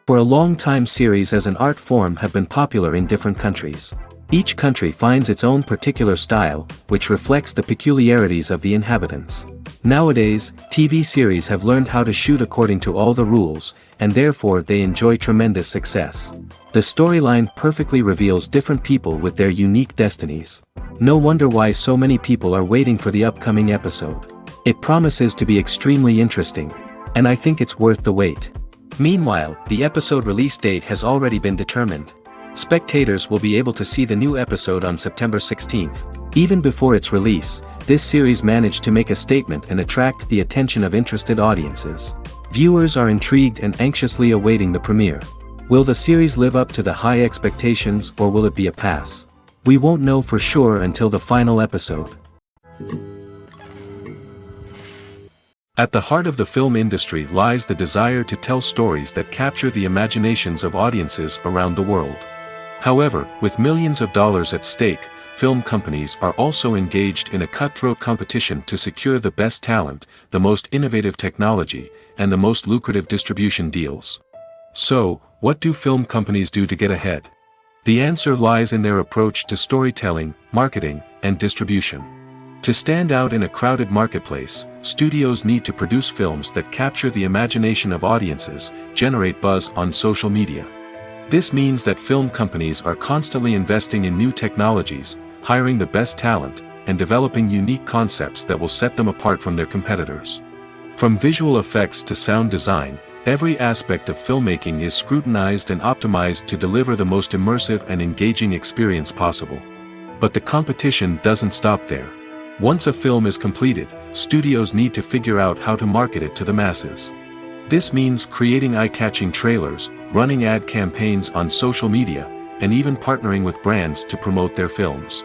For a long time, series as an art form have been popular in different countries. Each country finds its own particular style, which reflects the peculiarities of the inhabitants. Nowadays, TV series have learned how to shoot according to all the rules, and therefore they enjoy tremendous success. The storyline perfectly reveals different people with their unique destinies. No wonder why so many people are waiting for the upcoming episode. It promises to be extremely interesting, and I think it's worth the wait. Meanwhile, the episode release date has already been determined. Spectators will be able to see the new episode on September 16th. Even before its release, this series managed to make a statement and attract the attention of interested audiences. Viewers are intrigued and anxiously awaiting the premiere. Will the series live up to the high expectations, or will it be a pass? We won't know for sure until the final episode. At the heart of the film industry lies the desire to tell stories that capture the imaginations of audiences around the world. However, with millions of dollars at stake, film companies are also engaged in a cutthroat competition to secure the best talent, the most innovative technology, and the most lucrative distribution deals. So, what do film companies do to get ahead? The answer lies in their approach to storytelling, marketing, and distribution. To stand out in a crowded marketplace, studios need to produce films that capture the imagination of audiences, generate buzz on social media. This means that film companies are constantly investing in new technologies, hiring the best talent, and developing unique concepts that will set them apart from their competitors. From visual effects to sound design, every aspect of filmmaking is scrutinized and optimized to deliver the most immersive and engaging experience possible. But the competition doesn't stop there. Once a film is completed, studios need to figure out how to market it to the masses. This means creating eye-catching trailers, running ad campaigns on social media, and even partnering with brands to promote their films.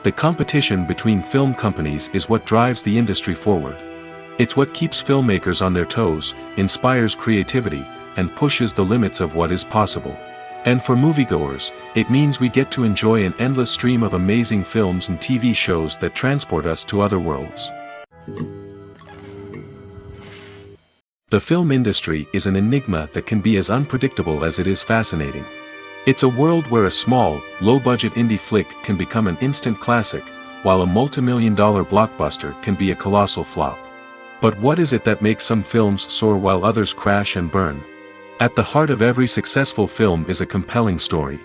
The competition between film companies is what drives the industry forward. It's what keeps filmmakers on their toes, inspires creativity, and pushes the limits of what is possible. And for moviegoers, it means we get to enjoy an endless stream of amazing films and TV shows that transport us to other worlds. The film industry is an enigma that can be as unpredictable as it is fascinating. It's a world where a small, low-budget indie flick can become an instant classic, while a multi-million-dollar blockbuster can be a colossal flop. But what is it that makes some films soar while others crash and burn? At the heart of every successful film is a compelling story.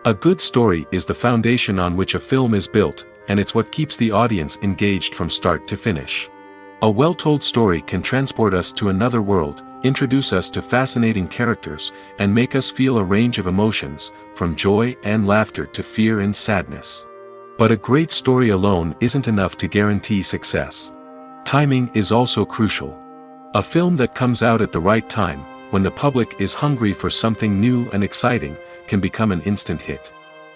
A good story is the foundation on which a film is built, and it's what keeps the audience engaged from start to finish. A well-told story can transport us to another world, introduce us to fascinating characters, and make us feel a range of emotions, from joy and laughter to fear and sadness. But a great story alone isn't enough to guarantee success. Timing is also crucial. A film that comes out at the right time, when the public is hungry for something new and exciting, can become an instant hit.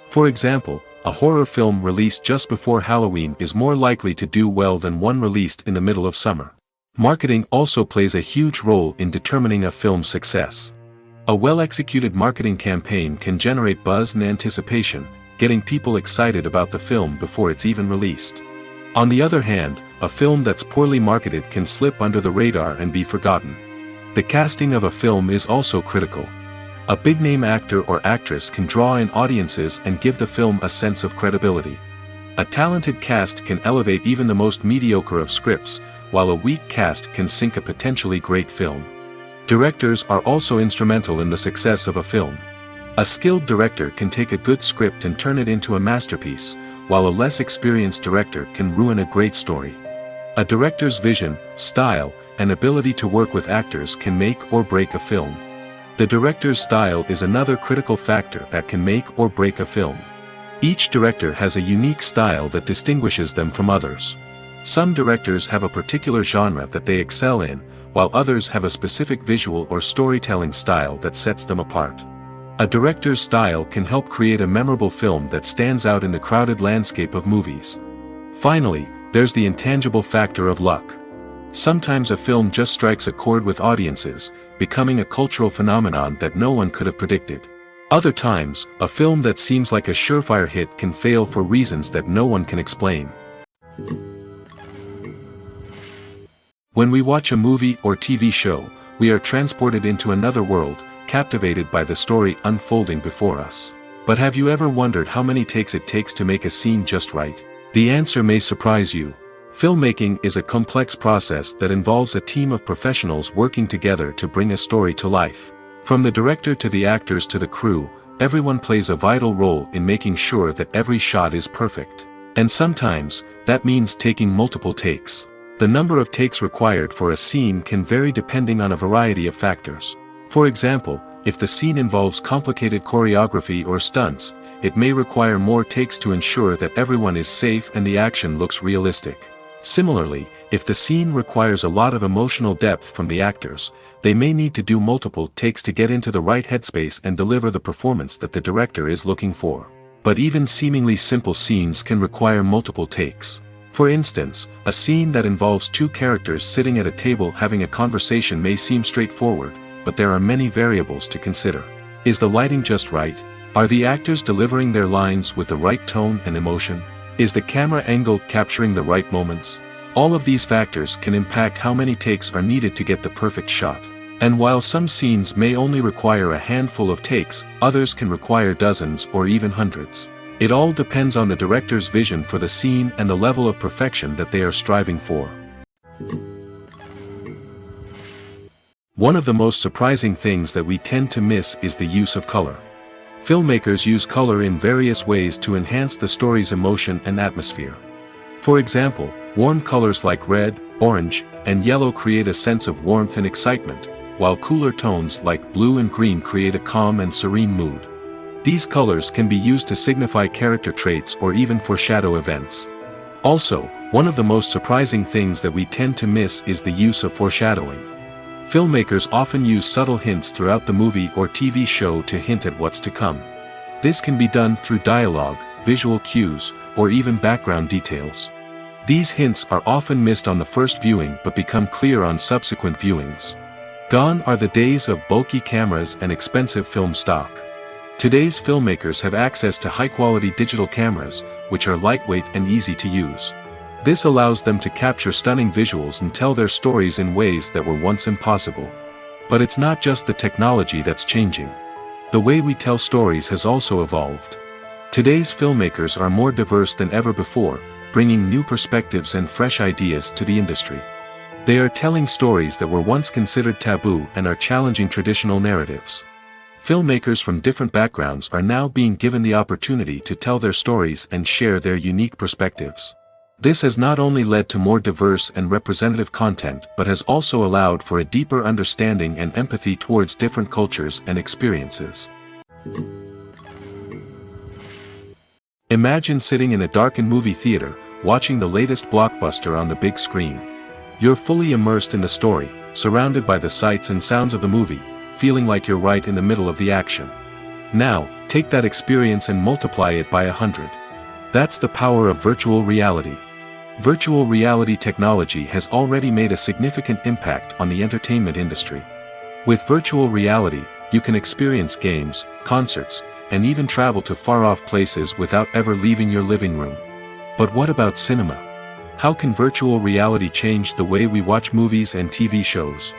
For example, a horror film released just before Halloween is more likely to do well than one released in the middle of summer. Marketing also plays a huge role in determining a film's success. A well-executed marketing campaign can generate buzz and anticipation, getting people excited about the film before it's even released. On the other hand, a film that's poorly marketed can slip under the radar and be forgotten. The casting of a film is also critical. A big-name actor or actress can draw in audiences and give the film a sense of credibility. A talented cast can elevate even the most mediocre of scripts, while a weak cast can sink a potentially great film. Directors are also instrumental in the success of a film. A skilled director can take a good script and turn it into a masterpiece, while a less experienced director can ruin a great story. A director's vision, style, and ability to work with actors can make or break a film. The director's style is another critical factor that can make or break a film. Each director has a unique style that distinguishes them from others. Some directors have a particular genre that they excel in, while others have a specific visual or storytelling style that sets them apart. A director's style can help create a memorable film that stands out in the crowded landscape of movies. Finally, there's the intangible factor of luck. Sometimes a film just strikes a chord with audiences, becoming a cultural phenomenon that no one could have predicted. Other times, a film that seems like a surefire hit can fail for reasons that no one can explain. When we watch a movie or TV show, we are transported into another world, captivated by the story unfolding before us. But have you ever wondered how many takes it takes to make a scene just right? The answer may surprise you. Filmmaking is a complex process that involves a team of professionals working together to bring a story to life. From the director to the actors to the crew, everyone plays a vital role in making sure that every shot is perfect. And sometimes, that means taking multiple takes. The number of takes required for a scene can vary depending on a variety of factors. For example, if the scene involves complicated choreography or stunts, it may require more takes to ensure that everyone is safe and the action looks realistic. Similarly, if the scene requires a lot of emotional depth from the actors, they may need to do multiple takes to get into the right headspace and deliver the performance that the director is looking for. But even seemingly simple scenes can require multiple takes. For instance, a scene that involves two characters sitting at a table having a conversation may seem straightforward, but there are many variables to consider. Is the lighting just right? Are the actors delivering their lines with the right tone and emotion? Is the camera angle capturing the right moments? All of these factors can impact how many takes are needed to get the perfect shot. And while some scenes may only require a handful of takes, others can require dozens or even hundreds. It all depends on the director's vision for the scene and the level of perfection that they are striving for. One of the most surprising things that we tend to miss is the use of color. Filmmakers use color in various ways to enhance the story's emotion and atmosphere. For example, warm colors like red, orange, and yellow create a sense of warmth and excitement, while cooler tones like blue and green create a calm and serene mood. These colors can be used to signify character traits or even foreshadow events. Also, one of the most surprising things that we tend to miss is the use of foreshadowing. Filmmakers often use subtle hints throughout the movie or TV show to hint at what's to come. This can be done through dialogue, visual cues, or even background details. These hints are often missed on the first viewing but become clear on subsequent viewings. Gone are the days of bulky cameras and expensive film stock. Today's filmmakers have access to high-quality digital cameras, which are lightweight and easy to use. This allows them to capture stunning visuals and tell their stories in ways that were once impossible. But it's not just the technology that's changing. The way we tell stories has also evolved. Today's filmmakers are more diverse than ever before, bringing new perspectives and fresh ideas to the industry. They are telling stories that were once considered taboo and are challenging traditional narratives. Filmmakers from different backgrounds are now being given the opportunity to tell their stories and share their unique perspectives. This has not only led to more diverse and representative content but has also allowed for a deeper understanding and empathy towards different cultures and experiences. Imagine sitting in a darkened movie theater, watching the latest blockbuster on the big screen. You're fully immersed in the story, surrounded by the sights and sounds of the movie, feeling like you're right in the middle of the action. Now, take that experience and multiply it by 100. That's the power of virtual reality. Virtual reality technology has already made a significant impact on the entertainment industry. With virtual reality, you can experience games, concerts, and even travel to far-off places without ever leaving your living room. But what about cinema? How can virtual reality change the way we watch movies and TV shows?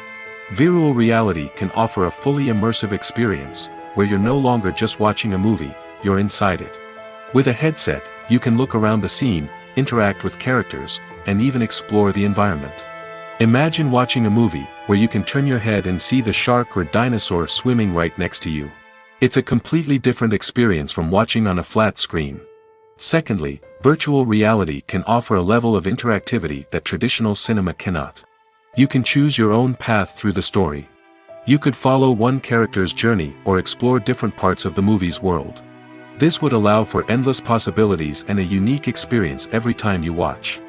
Virtual reality can offer a fully immersive experience, where you're no longer just watching a movie, you're inside it. With a headset, you can look around the scene, interact with characters, and even explore the environment. Imagine watching a movie, where you can turn your head and see the shark or dinosaur swimming right next to you. It's a completely different experience from watching on a flat screen. Secondly, virtual reality can offer a level of interactivity that traditional cinema cannot. You can choose your own path through the story. You could follow one character's journey or explore different parts of the movie's world. This would allow for endless possibilities and a unique experience every time you watch.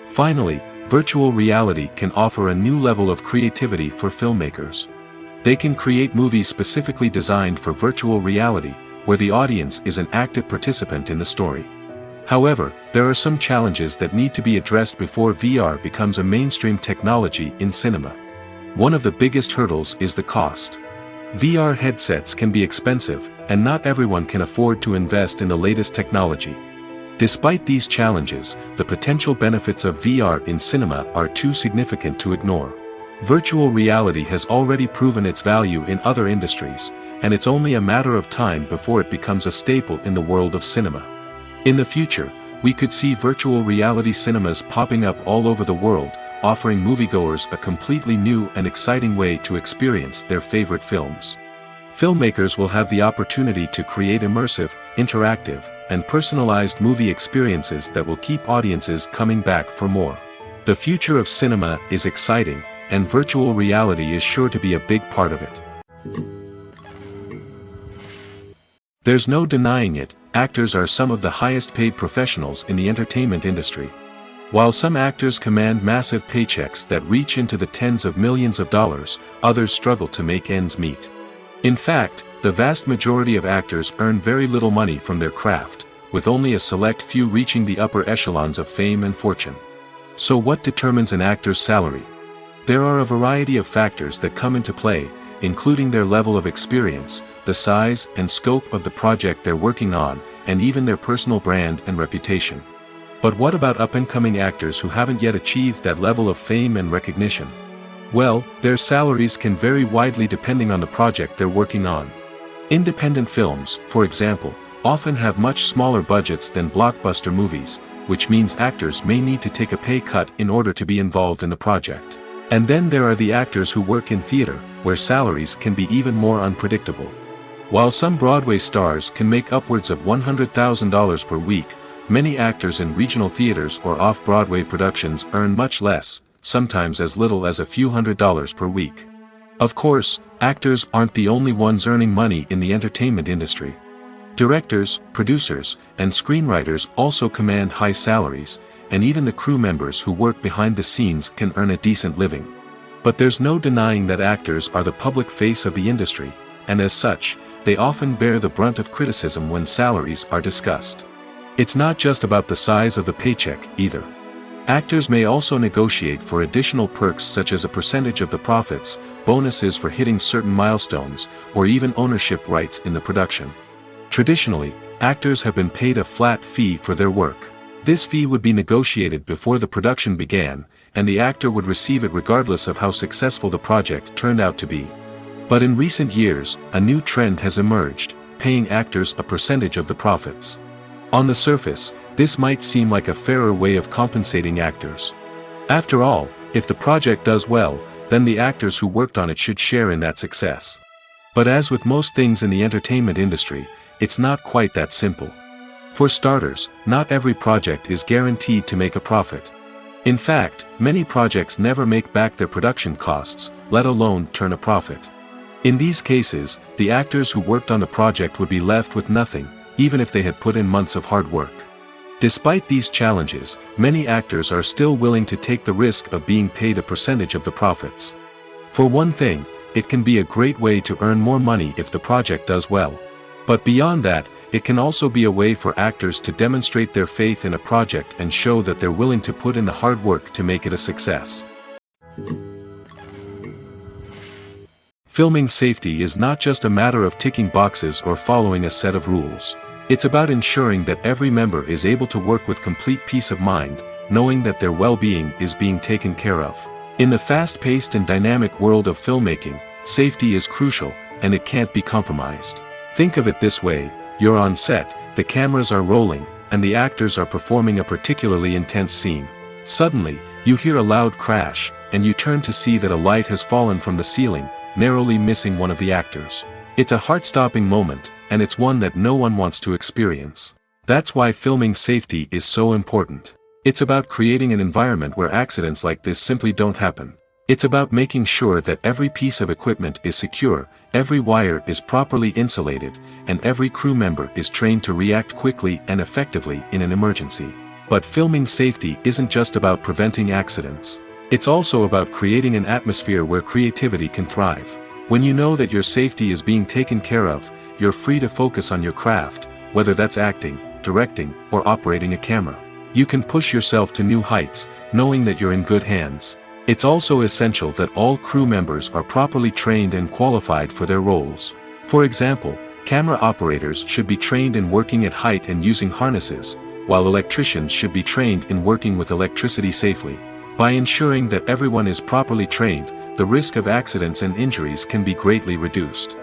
Finally, virtual reality can offer a new level of creativity for filmmakers. They can create movies specifically designed for virtual reality, where the audience is an active participant in the story. However, there are some challenges that need to be addressed before VR becomes a mainstream technology in cinema. One of the biggest hurdles is the cost. VR headsets can be expensive, and not everyone can afford to invest in the latest technology. Despite these challenges, the potential benefits of VR in cinema are too significant to ignore. Virtual reality has already proven its value in other industries, and it's only a matter of time before it becomes a staple in the world of cinema. In the future, we could see virtual reality cinemas popping up all over the world, offering moviegoers a completely new and exciting way to experience their favorite films. Filmmakers will have the opportunity to create immersive, interactive, and personalized movie experiences that will keep audiences coming back for more. The future of cinema is exciting, and virtual reality is sure to be a big part of it. There's no denying it, actors are some of the highest paid professionals in the entertainment industry. While some actors command massive paychecks that reach into the tens of millions of dollars, others struggle to make ends meet. In fact, the vast majority of actors earn very little money from their craft, with only a select few reaching the upper echelons of fame and fortune. So what determines an actor's salary? There are a variety of factors that come into play, including their level of experience, the size and scope of the project they're working on, and even their personal brand and reputation. But what about up-and-coming actors who haven't yet achieved that level of fame and recognition? Well, their salaries can vary widely depending on the project they're working on. Independent films, for example, often have much smaller budgets than blockbuster movies, which means actors may need to take a pay cut in order to be involved in the project. And then there are the actors who work in theater, where salaries can be even more unpredictable. While some Broadway stars can make upwards of $100,000 per week, many actors in regional theaters or off-Broadway productions earn much less, sometimes as little as a few $100s per week. Of course, actors aren't the only ones earning money in the entertainment industry. Directors, producers, and screenwriters also command high salaries, and even the crew members who work behind the scenes can earn a decent living. But there's no denying that actors are the public face of the industry, and as such, they often bear the brunt of criticism when salaries are discussed. It's not just about the size of the paycheck, either. Actors may also negotiate for additional perks such as a percentage of the profits, bonuses for hitting certain milestones, or even ownership rights in the production. Traditionally, actors have been paid a flat fee for their work. This fee would be negotiated before the production began, and the actor would receive it regardless of how successful the project turned out to be. But in recent years, a new trend has emerged, paying actors a percentage of the profits. On the surface, this might seem like a fairer way of compensating actors. After all, if the project does well, then the actors who worked on it should share in that success. But as with most things in the entertainment industry, it's not quite that simple. For starters, not every project is guaranteed to make a profit. In fact, many projects never make back their production costs, let alone turn a profit. In these cases, the actors who worked on the project would be left with nothing, even if they had put in months of hard work. Despite these challenges, many actors are still willing to take the risk of being paid a percentage of the profits. For one thing, it can be a great way to earn more money if the project does well. But beyond that, it can also be a way for actors to demonstrate their faith in a project and show that they're willing to put in the hard work to make it a success. Filming safety is not just a matter of ticking boxes or following a set of rules. It's about ensuring that every member is able to work with complete peace of mind, knowing that their well-being is being taken care of. In the fast-paced and dynamic world of filmmaking, safety is crucial, and it can't be compromised. Think of it this way: you're on set, the cameras are rolling, and the actors are performing a particularly intense scene. Suddenly, you hear a loud crash, and you turn to see that a light has fallen from the ceiling, narrowly missing one of the actors. It's a heart-stopping moment, and it's one that no one wants to experience. That's why filming safety is so important. It's about creating an environment where accidents like this simply don't happen. It's about making sure that every piece of equipment is secure, every wire is properly insulated, and every crew member is trained to react quickly and effectively in an emergency. But filming safety isn't just about preventing accidents. It's also about creating an atmosphere where creativity can thrive. When you know that your safety is being taken care of, you're free to focus on your craft, whether that's acting, directing, or operating a camera. You can push yourself to new heights, knowing that you're in good hands. It's also essential that all crew members are properly trained and qualified for their roles. For example, camera operators should be trained in working at height and using harnesses, while electricians should be trained in working with electricity safely. By ensuring that everyone is properly trained, the risk of accidents and injuries can be greatly reduced.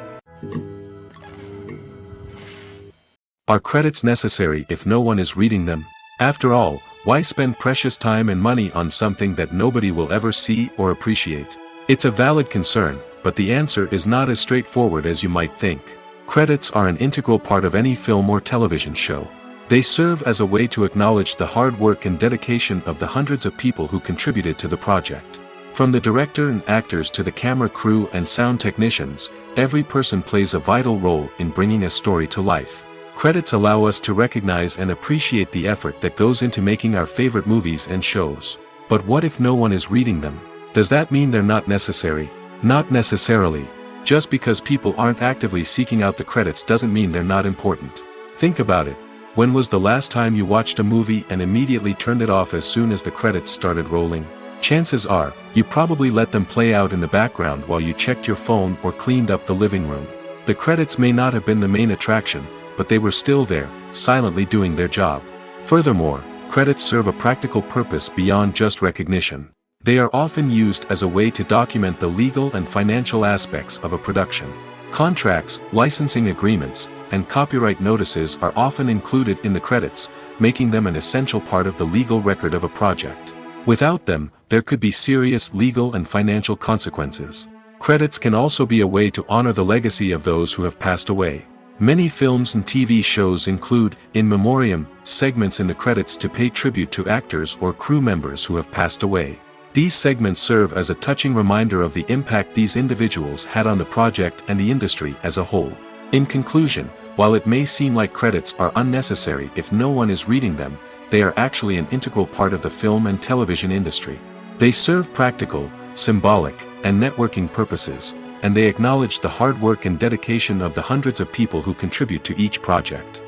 Are credits necessary if no one is reading them? After all, why spend precious time and money on something that nobody will ever see or appreciate? It's a valid concern, but the answer is not as straightforward as you might think. Credits are an integral part of any film or television show. They serve as a way to acknowledge the hard work and dedication of the hundreds of people who contributed to the project. From the director and actors to the camera crew and sound technicians, every person plays a vital role in bringing a story to life. Credits allow us to recognize and appreciate the effort that goes into making our favorite movies and shows. But what if no one is reading them? Does that mean they're not necessary? Not necessarily. Just because people aren't actively seeking out the credits doesn't mean they're not important. Think about it. When was the last time you watched a movie and immediately turned it off as soon as the credits started rolling? Chances are, you probably let them play out in the background while you checked your phone or cleaned up the living room. The credits may not have been the main attraction, but they were still there, silently doing their job. Furthermore, credits serve a practical purpose beyond just recognition. They are often used as a way to document the legal and financial aspects of a production. Contracts, licensing agreements, and copyright notices are often included in the credits, making them an essential part of the legal record of a project. Without them, there could be serious legal and financial consequences. Credits can also be a way to honor the legacy of those who have passed away. Many films and TV shows include, in memoriam, segments in the credits to pay tribute to actors or crew members who have passed away. These segments serve as a touching reminder of the impact these individuals had on the project and the industry as a whole. In conclusion, while it may seem like credits are unnecessary if no one is reading them, they are actually an integral part of the film and television industry. They serve practical, symbolic, and networking purposes, and they acknowledge the hard work and dedication of the hundreds of people who contribute to each project.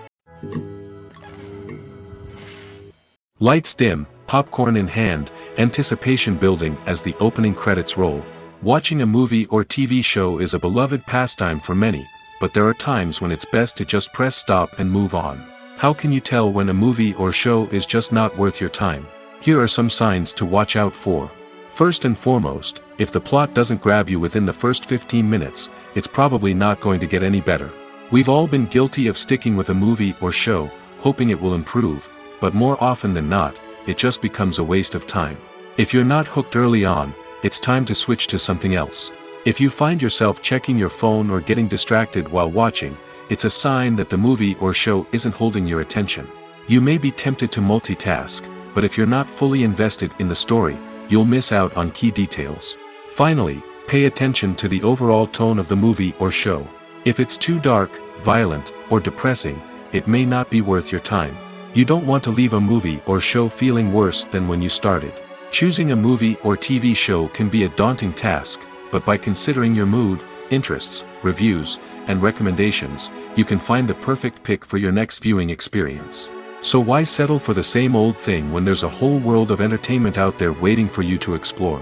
Lights dim, popcorn in hand, anticipation building as the opening credits roll. Watching a movie or TV show is a beloved pastime for many, but there are times when it's best to just press stop and move on. How can you tell when a movie or show is just not worth your time? Here are some signs to watch out for. First and foremost, if the plot doesn't grab you within the first 15 minutes, it's probably not going to get any better. We've all been guilty of sticking with a movie or show, hoping it will improve, but more often than not, it just becomes a waste of time. If you're not hooked early on, it's time to switch to something else. If you find yourself checking your phone or getting distracted while watching, it's a sign that the movie or show isn't holding your attention. You may be tempted to multitask, but if you're not fully invested in the story, you'll miss out on key details. Finally, pay attention to the overall tone of the movie or show. If it's too dark, violent, or depressing, it may not be worth your time. You don't want to leave a movie or show feeling worse than when you started. Choosing a movie or TV show can be a daunting task, but by considering your mood, interests, reviews, and recommendations, you can find the perfect pick for your next viewing experience. So why settle for the same old thing when there's a whole world of entertainment out there waiting for you to explore?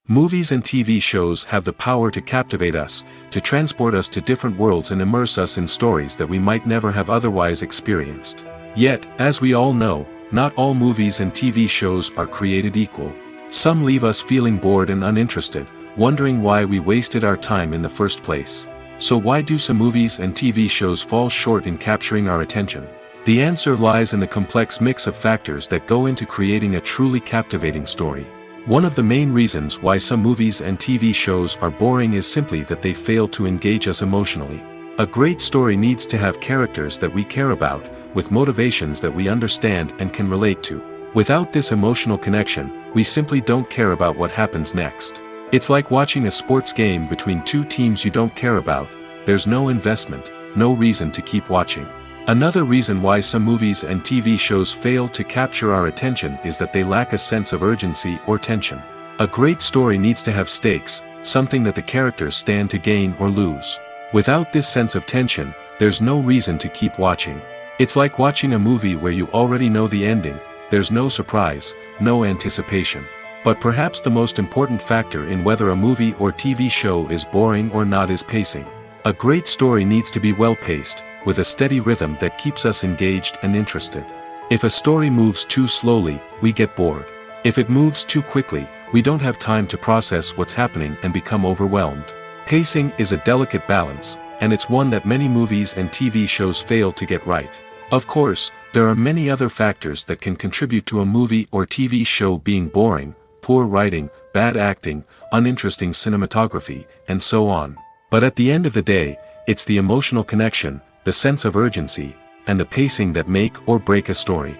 Movies and TV shows have the power to captivate us, to transport us to different worlds and immerse us in stories that we might never have otherwise experienced. Yet, as we all know, not all movies and TV shows are created equal. Some leave us feeling bored and uninterested, wondering why we wasted our time in the first place. So why do some movies and TV shows fall short in capturing our attention? The answer lies in the complex mix of factors that go into creating a truly captivating story. One of the main reasons why some movies and TV shows are boring is simply that they fail to engage us emotionally. A great story needs to have characters that we care about, with motivations that we understand and can relate to. Without this emotional connection, we simply don't care about what happens next. It's like watching a sports game between two teams you don't care about. There's no investment, no reason to keep watching. Another reason why some movies and TV shows fail to capture our attention is that they lack a sense of urgency or tension. A great story needs to have stakes, something that the characters stand to gain or lose. Without this sense of tension, there's no reason to keep watching. It's like watching a movie where you already know the ending. There's no surprise, no anticipation. But perhaps the most important factor in whether a movie or TV show is boring or not is pacing. A great story needs to be well-paced, with a steady rhythm that keeps us engaged and interested. If a story moves too slowly, we get bored. If it moves too quickly, we don't have time to process what's happening and become overwhelmed. Pacing is a delicate balance, and it's one that many movies and TV shows fail to get right. Of course, there are many other factors that can contribute to a movie or TV show being boring: poor writing, bad acting, uninteresting cinematography, and so on. But at the end of the day, it's the emotional connection, the sense of urgency, and the pacing that make or break a story.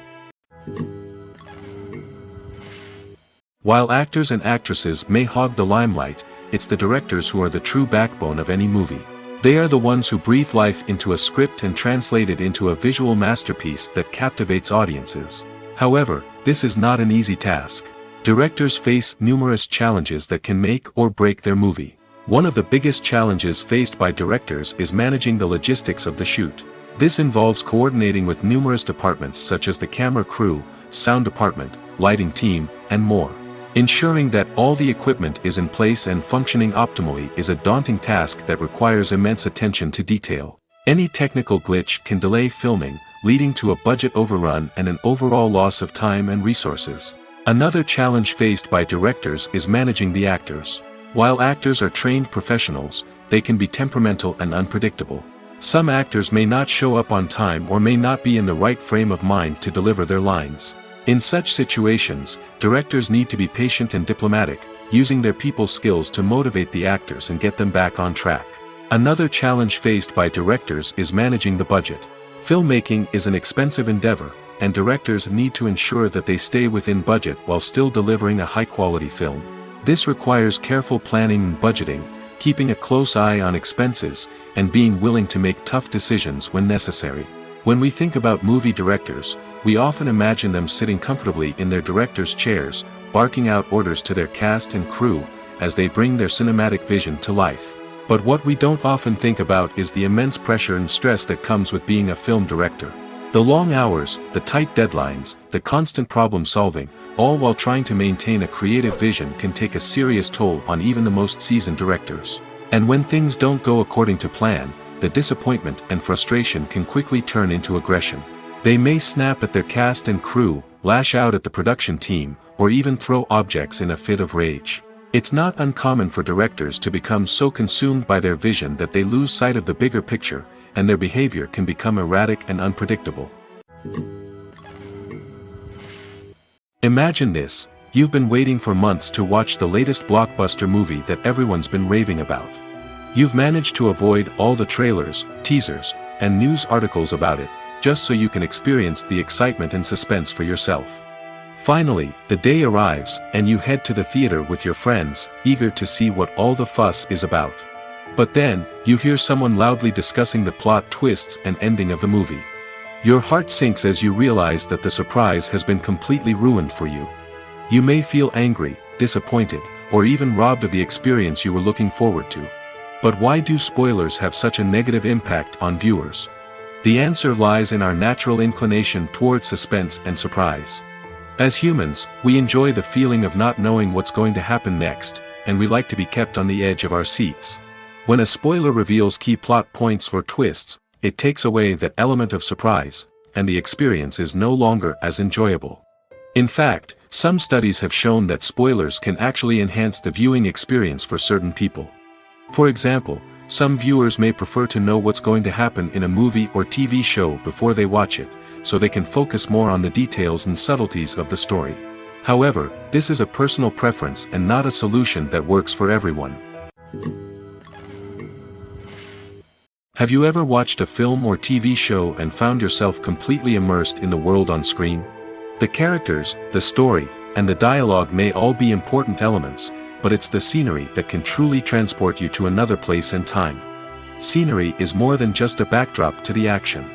While actors and actresses may hog the limelight, it's the directors who are the true backbone of any movie. They are the ones who breathe life into a script and translate it into a visual masterpiece that captivates audiences. However, this is not an easy task. Directors face numerous challenges that can make or break their movie. One of the biggest challenges faced by directors is managing the logistics of the shoot. This involves coordinating with numerous departments such as the camera crew, sound department, lighting team, and more. Ensuring that all the equipment is in place and functioning optimally is a daunting task that requires immense attention to detail. Any technical glitch can delay filming, leading to a budget overrun and an overall loss of time and resources. Another challenge faced by directors is managing the actors. While actors are trained professionals, they can be temperamental and unpredictable. Some actors may not show up on time or may not be in the right frame of mind to deliver their lines. In such situations, directors need to be patient and diplomatic, using their people skills to motivate the actors and get them back on track. Another challenge faced by directors is managing the budget. Filmmaking is an expensive endeavor, and directors need to ensure that they stay within budget while still delivering a high-quality film. This requires careful planning and budgeting, keeping a close eye on expenses, and being willing to make tough decisions when necessary. When we think about movie directors, we often imagine them sitting comfortably in their director's chairs, barking out orders to their cast and crew, as they bring their cinematic vision to life. But what we don't often think about is the immense pressure and stress that comes with being a film director. The long hours, the tight deadlines, the constant problem solving, all while trying to maintain a creative vision can take a serious toll on even the most seasoned directors. And when things don't go according to plan, the disappointment and frustration can quickly turn into aggression. They may snap at their cast and crew, lash out at the production team, or even throw objects in a fit of rage. It's not uncommon for directors to become so consumed by their vision that they lose sight of the bigger picture, and their behavior can become erratic and unpredictable. Imagine this: you've been waiting for months to watch the latest blockbuster movie that everyone's been raving about. You've managed to avoid all the trailers, teasers, and news articles about it, just so you can experience the excitement and suspense for yourself. Finally, the day arrives, and you head to the theater with your friends, eager to see what all the fuss is about. But then, you hear someone loudly discussing the plot twists and ending of the movie. Your heart sinks as you realize that the surprise has been completely ruined for you. You may feel angry, disappointed, or even robbed of the experience you were looking forward to. But why do spoilers have such a negative impact on viewers? The answer lies in our natural inclination toward suspense and surprise. As humans, we enjoy the feeling of not knowing what's going to happen next, and we like to be kept on the edge of our seats. When a spoiler reveals key plot points or twists, it takes away that element of surprise, and the experience is no longer as enjoyable. In fact, some studies have shown that spoilers can actually enhance the viewing experience for certain people. For example, some viewers may prefer to know what's going to happen in a movie or TV show before they watch it, so they can focus more on the details and subtleties of the story. However, this is a personal preference and not a solution that works for everyone. Have you ever watched a film or TV show and found yourself completely immersed in the world on screen? The characters, the story, and the dialogue may all be important elements, but it's the scenery that can truly transport you to another place and time. Scenery is more than just a backdrop to the action.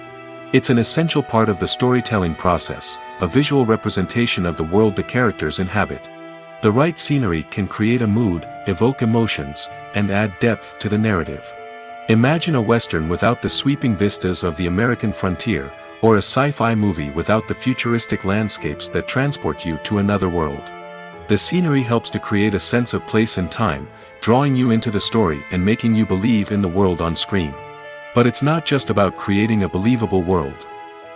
It's an essential part of the storytelling process, a visual representation of the world the characters inhabit. The right scenery can create a mood, evoke emotions, and add depth to the narrative. Imagine a Western without the sweeping vistas of the American frontier, or a sci-fi movie without the futuristic landscapes that transport you to another world. The scenery helps to create a sense of place and time, drawing you into the story and making you believe in the world on screen. But it's not just about creating a believable world.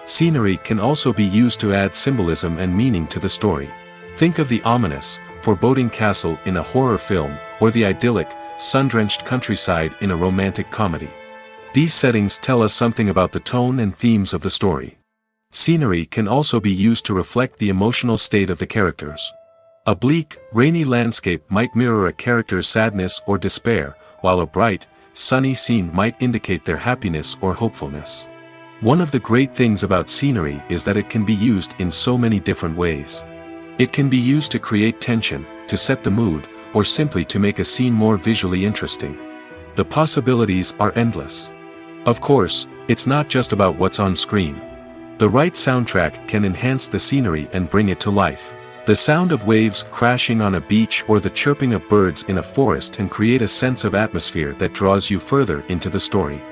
Scenery can also be used to add symbolism and meaning to the story. Think of the ominous, foreboding castle in a horror film, or the idyllic, sun-drenched countryside in a romantic comedy. These settings tell us something about the tone and themes of the story. Scenery can also be used to reflect the emotional state of the characters. A bleak, rainy landscape might mirror a character's sadness or despair, while a bright, sunny scene might indicate their happiness or hopefulness. One of the great things about scenery is that it can be used in so many different ways. It can be used to create tension, to set the mood, or simply to make a scene more visually interesting. The possibilities are endless. Of course, it's not just about what's on screen. The right soundtrack can enhance the scenery and bring it to life. The sound of waves crashing on a beach or the chirping of birds in a forest can create a sense of atmosphere that draws you further into the story.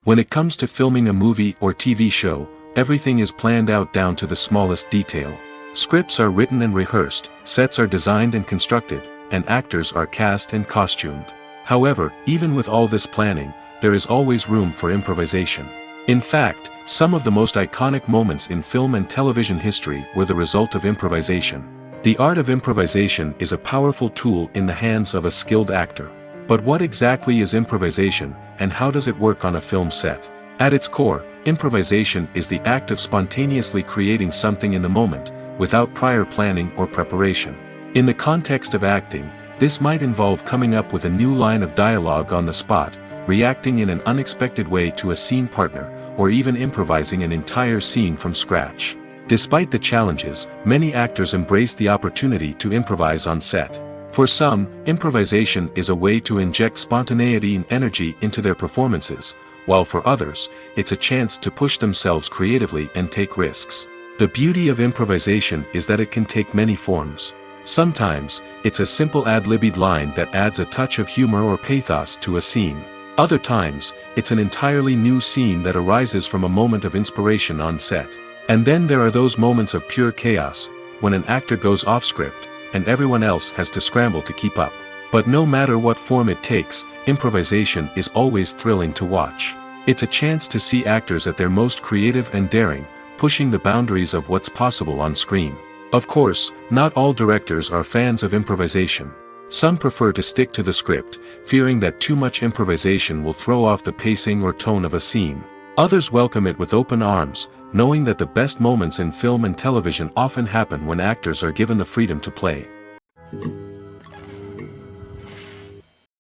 When it comes to filming a movie or TV show, everything is planned out down to the smallest detail. Scripts are written and rehearsed, sets are designed and constructed, and actors are cast and costumed. However, even with all this planning, there is always room for improvisation. In fact, some of the most iconic moments in film and television history were the result of improvisation. The art of improvisation is a powerful tool in the hands of a skilled actor. But what exactly is improvisation, and how does it work on a film set? At its core, improvisation is the act of spontaneously creating something in the moment, without prior planning or preparation. In the context of acting, this might involve coming up with a new line of dialogue on the spot, reacting in an unexpected way to a scene partner, or even improvising an entire scene from scratch. Despite the challenges, many actors embrace the opportunity to improvise on set. For some, improvisation is a way to inject spontaneity and energy into their performances, while for others, it's a chance to push themselves creatively and take risks. The beauty of improvisation is that it can take many forms. Sometimes, it's a simple ad-libbed line that adds a touch of humor or pathos to a scene. Other times, it's an entirely new scene that arises from a moment of inspiration on set. And then there are those moments of pure chaos, when an actor goes off script, and everyone else has to scramble to keep up. But no matter what form it takes, improvisation is always thrilling to watch. It's a chance to see actors at their most creative and daring, pushing the boundaries of what's possible on screen. Of course, not all directors are fans of improvisation. Some prefer to stick to the script, fearing that too much improvisation will throw off the pacing or tone of a scene. Others welcome it with open arms, knowing that the best moments in film and television often happen when actors are given the freedom to play.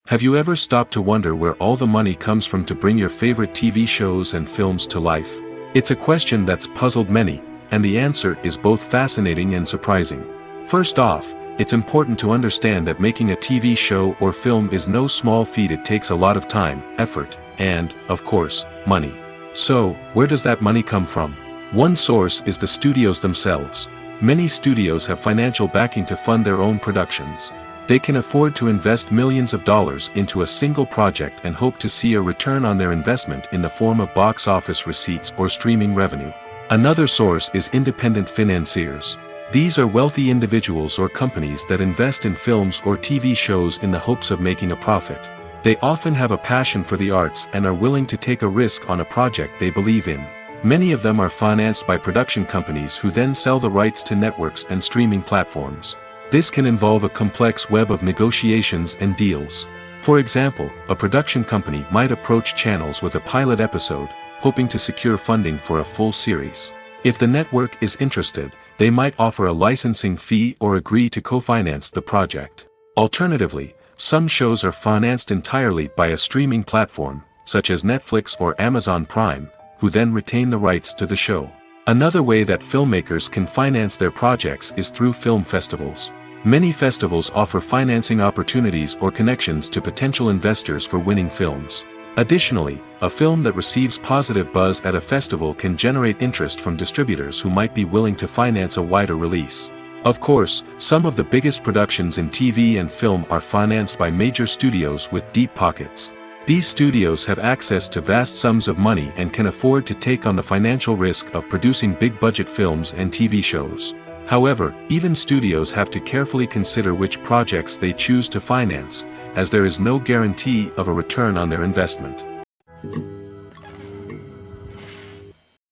Have you ever stopped to wonder where all the money comes from to bring your favorite TV shows and films to life? It's a question that's puzzled many, and the answer is both fascinating and surprising. First off, it's important to understand that making a TV show or film is no small feat. It takes a lot of time, effort, and, of course, money. So, where does that money come from? One source is the studios themselves. Many studios have financial backing to fund their own productions. They can afford to invest millions of dollars into a single project and hope to see a return on their investment in the form of box office receipts or streaming revenue. Another source is independent financiers. These are wealthy individuals or companies that invest in films or TV shows in the hopes of making a profit. They often have a passion for the arts and are willing to take a risk on a project they believe in. Many of them are financed by production companies who then sell the rights to networks and streaming platforms. This can involve a complex web of negotiations and deals. For example, a production company might approach channels with a pilot episode, hoping to secure funding for a full series. If the network is interested, they might offer a licensing fee or agree to co-finance the project. Alternatively, some shows are financed entirely by a streaming platform, such as Netflix or Amazon Prime, who then retain the rights to the show. Another way that filmmakers can finance their projects is through film festivals. Many festivals offer financing opportunities or connections to potential investors for winning films. Additionally, a film that receives positive buzz at a festival can generate interest from distributors who might be willing to finance a wider release. Of course, some of the biggest productions in TV and film are financed by major studios with deep pockets. These studios have access to vast sums of money and can afford to take on the financial risk of producing big-budget films and TV shows. However, even studios have to carefully consider which projects they choose to finance, as there is no guarantee of a return on their investment.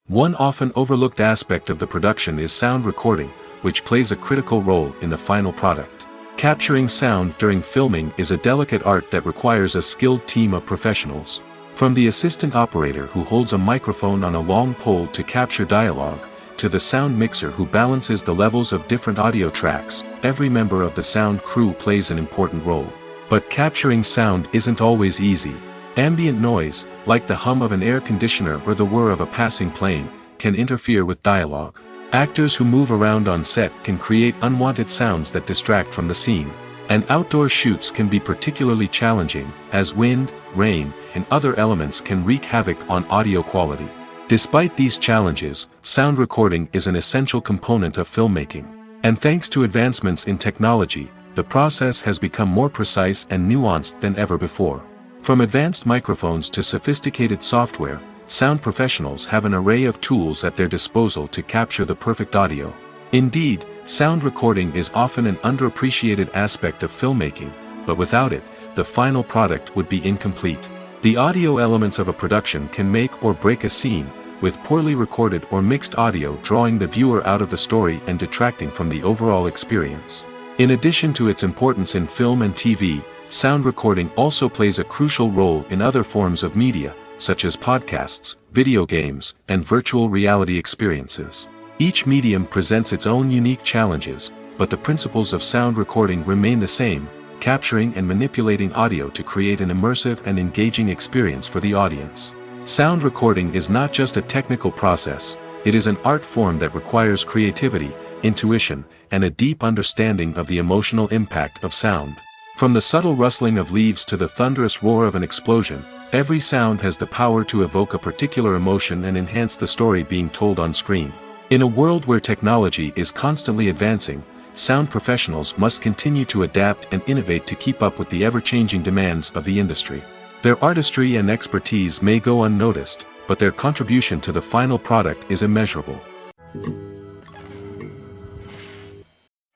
One often overlooked aspect of the production is sound recording, which plays a critical role in the final product. Capturing sound during filming is a delicate art that requires a skilled team of professionals. From the assistant operator who holds a microphone on a long pole to capture dialogue, to the sound mixer who balances the levels of different audio tracks, every member of the sound crew plays an important role. But capturing sound isn't always easy. Ambient noise, like the hum of an air conditioner or the whir of a passing plane, can interfere with dialogue. Actors who move around on set can create unwanted sounds that distract from the scene. And outdoor shoots can be particularly challenging, as wind, rain, and other elements can wreak havoc on audio quality. Despite these challenges, sound recording is an essential component of filmmaking. And thanks to advancements in technology, the process has become more precise and nuanced than ever before. From advanced microphones to sophisticated software, sound professionals have an array of tools at their disposal to capture the perfect audio. Indeed, sound recording is often an underappreciated aspect of filmmaking, but without it, the final product would be incomplete. The audio elements of a production can make or break a scene, with poorly recorded or mixed audio drawing the viewer out of the story and detracting from the overall experience. In addition to its importance in film and TV, sound recording also plays a crucial role in other forms of media, such as podcasts, video games, and virtual reality experiences. Each medium presents its own unique challenges, but the principles of sound recording remain the same, capturing and manipulating audio to create an immersive and engaging experience for the audience. Sound recording is not just a technical process, it is an art form that requires creativity, intuition, and a deep understanding of the emotional impact of sound. From the subtle rustling of leaves to the thunderous roar of an explosion, every sound has the power to evoke a particular emotion and enhance the story being told on screen. In a world where technology is constantly advancing, sound professionals must continue to adapt and innovate to keep up with the ever-changing demands of the industry. Their artistry and expertise may go unnoticed, but their contribution to the final product is immeasurable.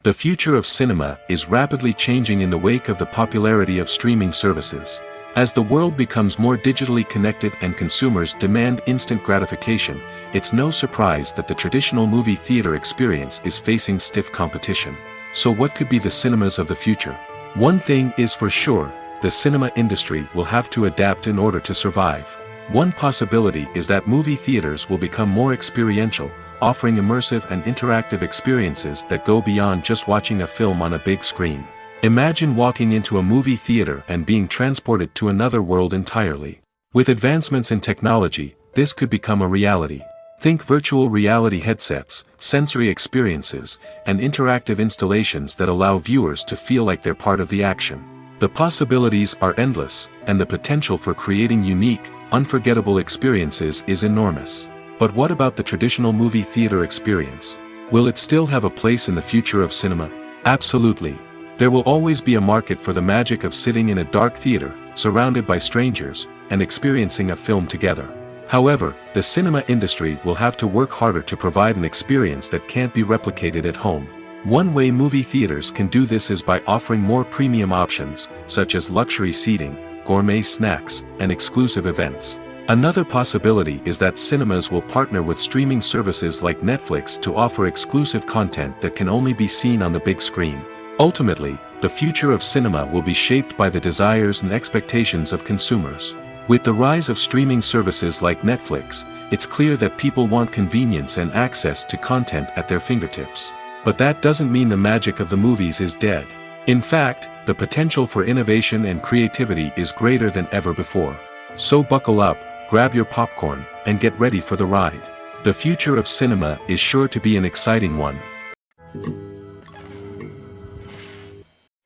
The future of cinema is rapidly changing in the wake of the popularity of streaming services. As the world becomes more digitally connected and consumers demand instant gratification, it's no surprise that the traditional movie theater experience is facing stiff competition. So what could be the cinemas of the future? One thing is for sure, the cinema industry will have to adapt in order to survive. One possibility is that movie theaters will become more experiential, offering immersive and interactive experiences that go beyond just watching a film on a big screen. Imagine walking into a movie theater and being transported to another world entirely. With advancements in technology, this could become a reality. Think virtual reality headsets, sensory experiences, and interactive installations that allow viewers to feel like they're part of the action. The possibilities are endless, and the potential for creating unique, unforgettable experiences is enormous. But what about the traditional movie theater experience? Will it still have a place in the future of cinema? Absolutely. There will always be a market for the magic of sitting in a dark theater, surrounded by strangers, and experiencing a film together. However, the cinema industry will have to work harder to provide an experience that can't be replicated at home. One way movie theaters can do this is by offering more premium options, such as luxury seating, gourmet snacks, and exclusive events. Another possibility is that cinemas will partner with streaming services like Netflix to offer exclusive content that can only be seen on the big screen. Ultimately, the future of cinema will be shaped by the desires and expectations of consumers. With the rise of streaming services like Netflix, it's clear that people want convenience and access to content at their fingertips. But that doesn't mean the magic of the movies is dead. In fact, the potential for innovation and creativity is greater than ever before. So buckle up, grab your popcorn, and get ready for the ride. The future of cinema is sure to be an exciting one.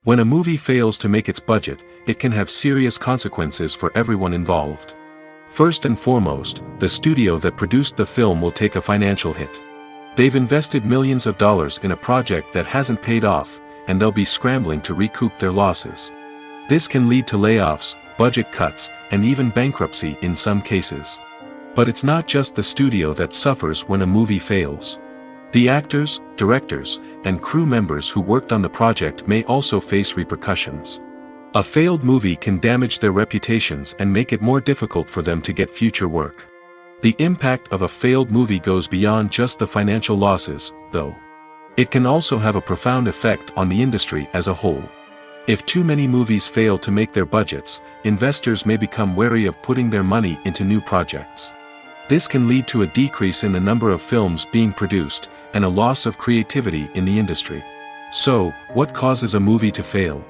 When a movie fails to make its budget, it can have serious consequences for everyone involved. First and foremost, the studio that produced the film will take a financial hit. They've invested millions of dollars in a project that hasn't paid off, and they'll be scrambling to recoup their losses. This can lead to layoffs, budget cuts, and even bankruptcy in some cases. But it's not just the studio that suffers when a movie fails. The actors, directors, and crew members who worked on the project may also face repercussions. A failed movie can damage their reputations and make it more difficult for them to get future work. The impact of a failed movie goes beyond just the financial losses, though. It can also have a profound effect on the industry as a whole. If too many movies fail to make their budgets, investors may become wary of putting their money into new projects. This can lead to a decrease in the number of films being produced, and a loss of creativity in the industry. So, what causes a movie to fail?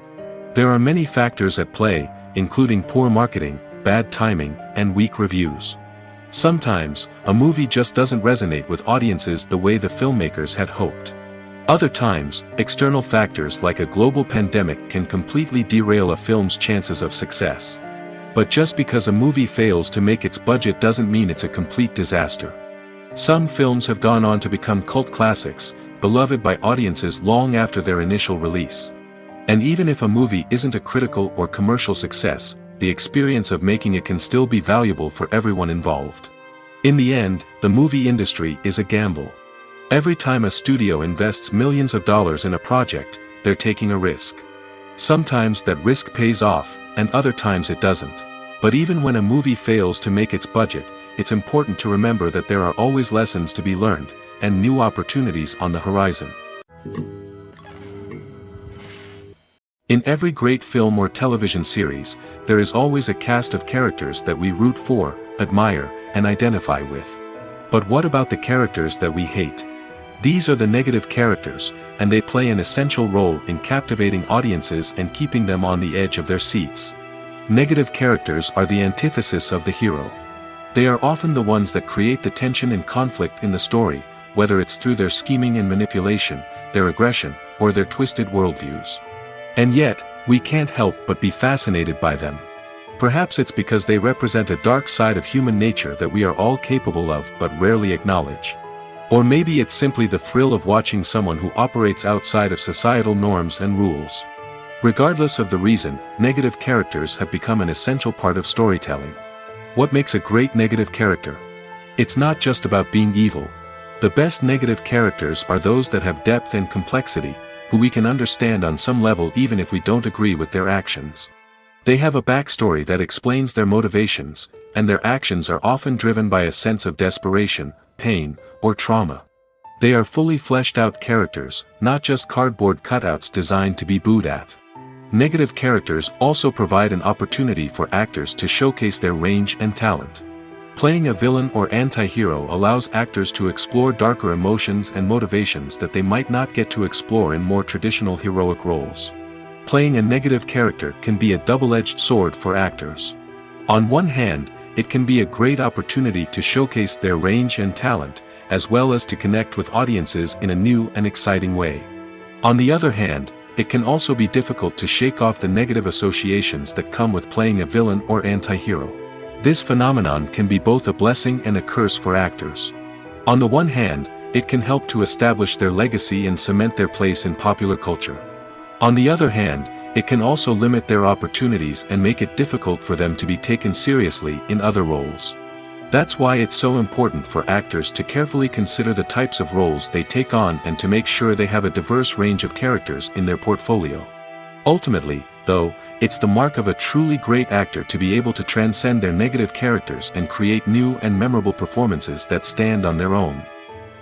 There are many factors at play, including poor marketing, bad timing, and weak reviews. Sometimes, a movie just doesn't resonate with audiences the way the filmmakers had hoped. Other times, external factors like a global pandemic can completely derail a film's chances of success. But just because a movie fails to make its budget doesn't mean it's a complete disaster. Some films have gone on to become cult classics, beloved by audiences long after their initial release. And even if a movie isn't a critical or commercial success, the experience of making it can still be valuable for everyone involved. In the end, the movie industry is a gamble. Every time a studio invests millions of dollars in a project, they're taking a risk. Sometimes that risk pays off, and other times it doesn't. But even when a movie fails to make its budget, it's important to remember that there are always lessons to be learned, and new opportunities on the horizon. In every great film or television series, there is always a cast of characters that we root for, admire, and identify with. But what about the characters that we hate? These are the negative characters, and they play an essential role in captivating audiences and keeping them on the edge of their seats. Negative characters are the antithesis of the hero. They are often the ones that create the tension and conflict in the story, whether it's through their scheming and manipulation, their aggression, or their twisted worldviews. And yet, we can't help but be fascinated by them. Perhaps it's because they represent a dark side of human nature that we are all capable of but rarely acknowledge. Or maybe it's simply the thrill of watching someone who operates outside of societal norms and rules. Regardless of the reason, negative characters have become an essential part of storytelling. What makes a great negative character? It's not just about being evil. The best negative characters are those that have depth and complexity, who we can understand on some level even if we don't agree with their actions. They have a backstory that explains their motivations, and their actions are often driven by a sense of desperation, pain, or trauma. They are fully fleshed out characters, not just cardboard cutouts designed to be booed at. Negative characters also provide an opportunity for actors to showcase their range and talent. Playing a villain or anti-hero allows actors to explore darker emotions and motivations that they might not get to explore in more traditional heroic roles. Playing a negative character can be a double-edged sword for actors. On one hand, it can be a great opportunity to showcase their range and talent, as well as to connect with audiences in a new and exciting way. On the other hand, it can also be difficult to shake off the negative associations that come with playing a villain or anti-hero. This phenomenon can be both a blessing and a curse for actors. On the one hand, it can help to establish their legacy and cement their place in popular culture. On the other hand, it can also limit their opportunities and make it difficult for them to be taken seriously in other roles. That's why it's so important for actors to carefully consider the types of roles they take on and to make sure they have a diverse range of characters in their portfolio. Ultimately, though, it's the mark of a truly great actor to be able to transcend their negative characters and create new and memorable performances that stand on their own.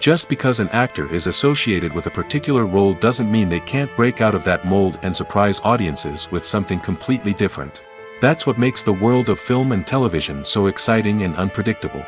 Just because an actor is associated with a particular role doesn't mean they can't break out of that mold and surprise audiences with something completely different. That's what makes the world of film and television so exciting and unpredictable.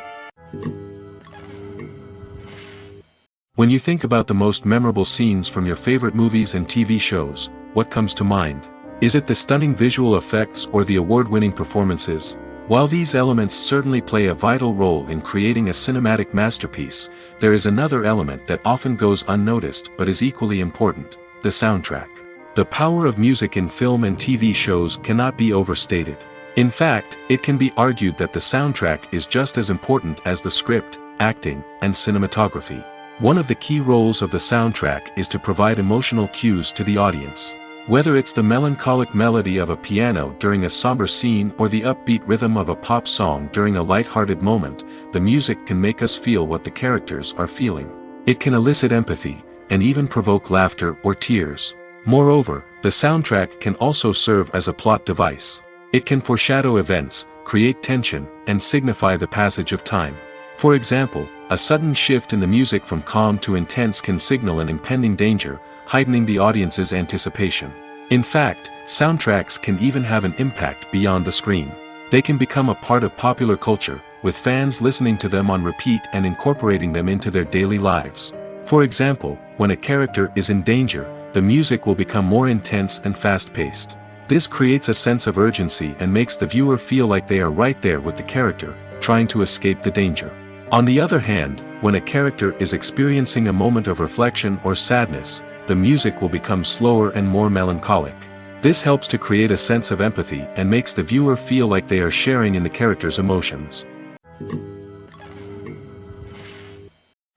When you think about the most memorable scenes from your favorite movies and TV shows, what comes to mind? Is it the stunning visual effects or the award-winning performances? While these elements certainly play a vital role in creating a cinematic masterpiece, there is another element that often goes unnoticed but is equally important: the soundtrack. The power of music in film and TV shows cannot be overstated. In fact, it can be argued that the soundtrack is just as important as the script, acting, and cinematography. One of the key roles of the soundtrack is to provide emotional cues to the audience. Whether it's the melancholic melody of a piano during a somber scene or the upbeat rhythm of a pop song during a light-hearted moment, the music can make us feel what the characters are feeling. It can elicit empathy, and even provoke laughter or tears. Moreover, the soundtrack can also serve as a plot device. It can foreshadow events, create tension, and signify the passage of time. For example, a sudden shift in the music from calm to intense can signal an impending danger, heightening the audience's anticipation. In fact, soundtracks can even have an impact beyond the screen. They can become a part of popular culture, with fans listening to them on repeat and incorporating them into their daily lives. For example, when a character is in danger, the music will become more intense and fast-paced. This creates a sense of urgency and makes the viewer feel like they are right there with the character, trying to escape the danger. On the other hand, when a character is experiencing a moment of reflection or sadness, the music will become slower and more melancholic. This helps to create a sense of empathy and makes the viewer feel like they are sharing in the character's emotions.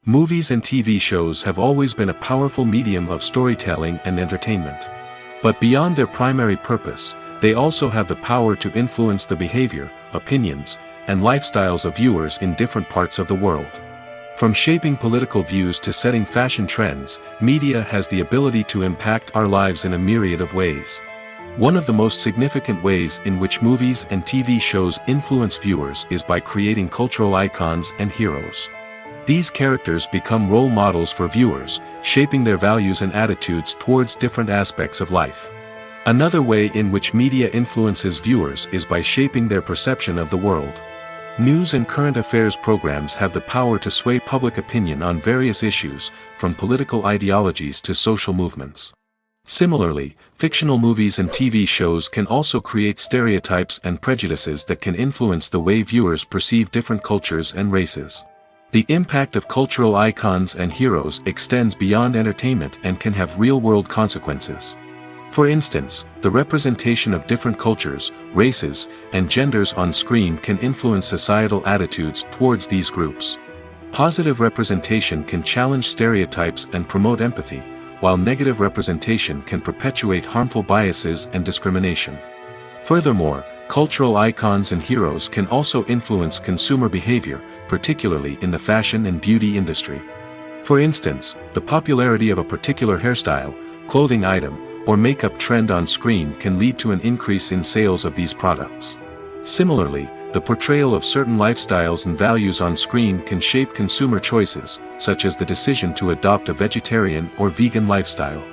Movies and TV shows have always been a powerful medium of storytelling and entertainment. But beyond their primary purpose, they also have the power to influence the behavior, opinions, and lifestyles of viewers in different parts of the world. From shaping political views to setting fashion trends, media has the ability to impact our lives in a myriad of ways. One of the most significant ways in which movies and TV shows influence viewers is by creating cultural icons and heroes. These characters become role models for viewers, shaping their values and attitudes towards different aspects of life. Another way in which media influences viewers is by shaping their perception of the world. News and current affairs programs have the power to sway public opinion on various issues, from political ideologies to social movements. Similarly, fictional movies and TV shows can also create stereotypes and prejudices that can influence the way viewers perceive different cultures and races. The impact of cultural icons and heroes extends beyond entertainment and can have real-world consequences. For instance, the representation of different cultures, races, and genders on screen can influence societal attitudes towards these groups. Positive representation can challenge stereotypes and promote empathy, while negative representation can perpetuate harmful biases and discrimination. Furthermore, cultural icons and heroes can also influence consumer behavior, particularly in the fashion and beauty industry. For instance, the popularity of a particular hairstyle, clothing item, or makeup trend on screen can lead to an increase in sales of these products. Similarly, the portrayal of certain lifestyles and values on screen can shape consumer choices, such as the decision to adopt a vegetarian or vegan lifestyle.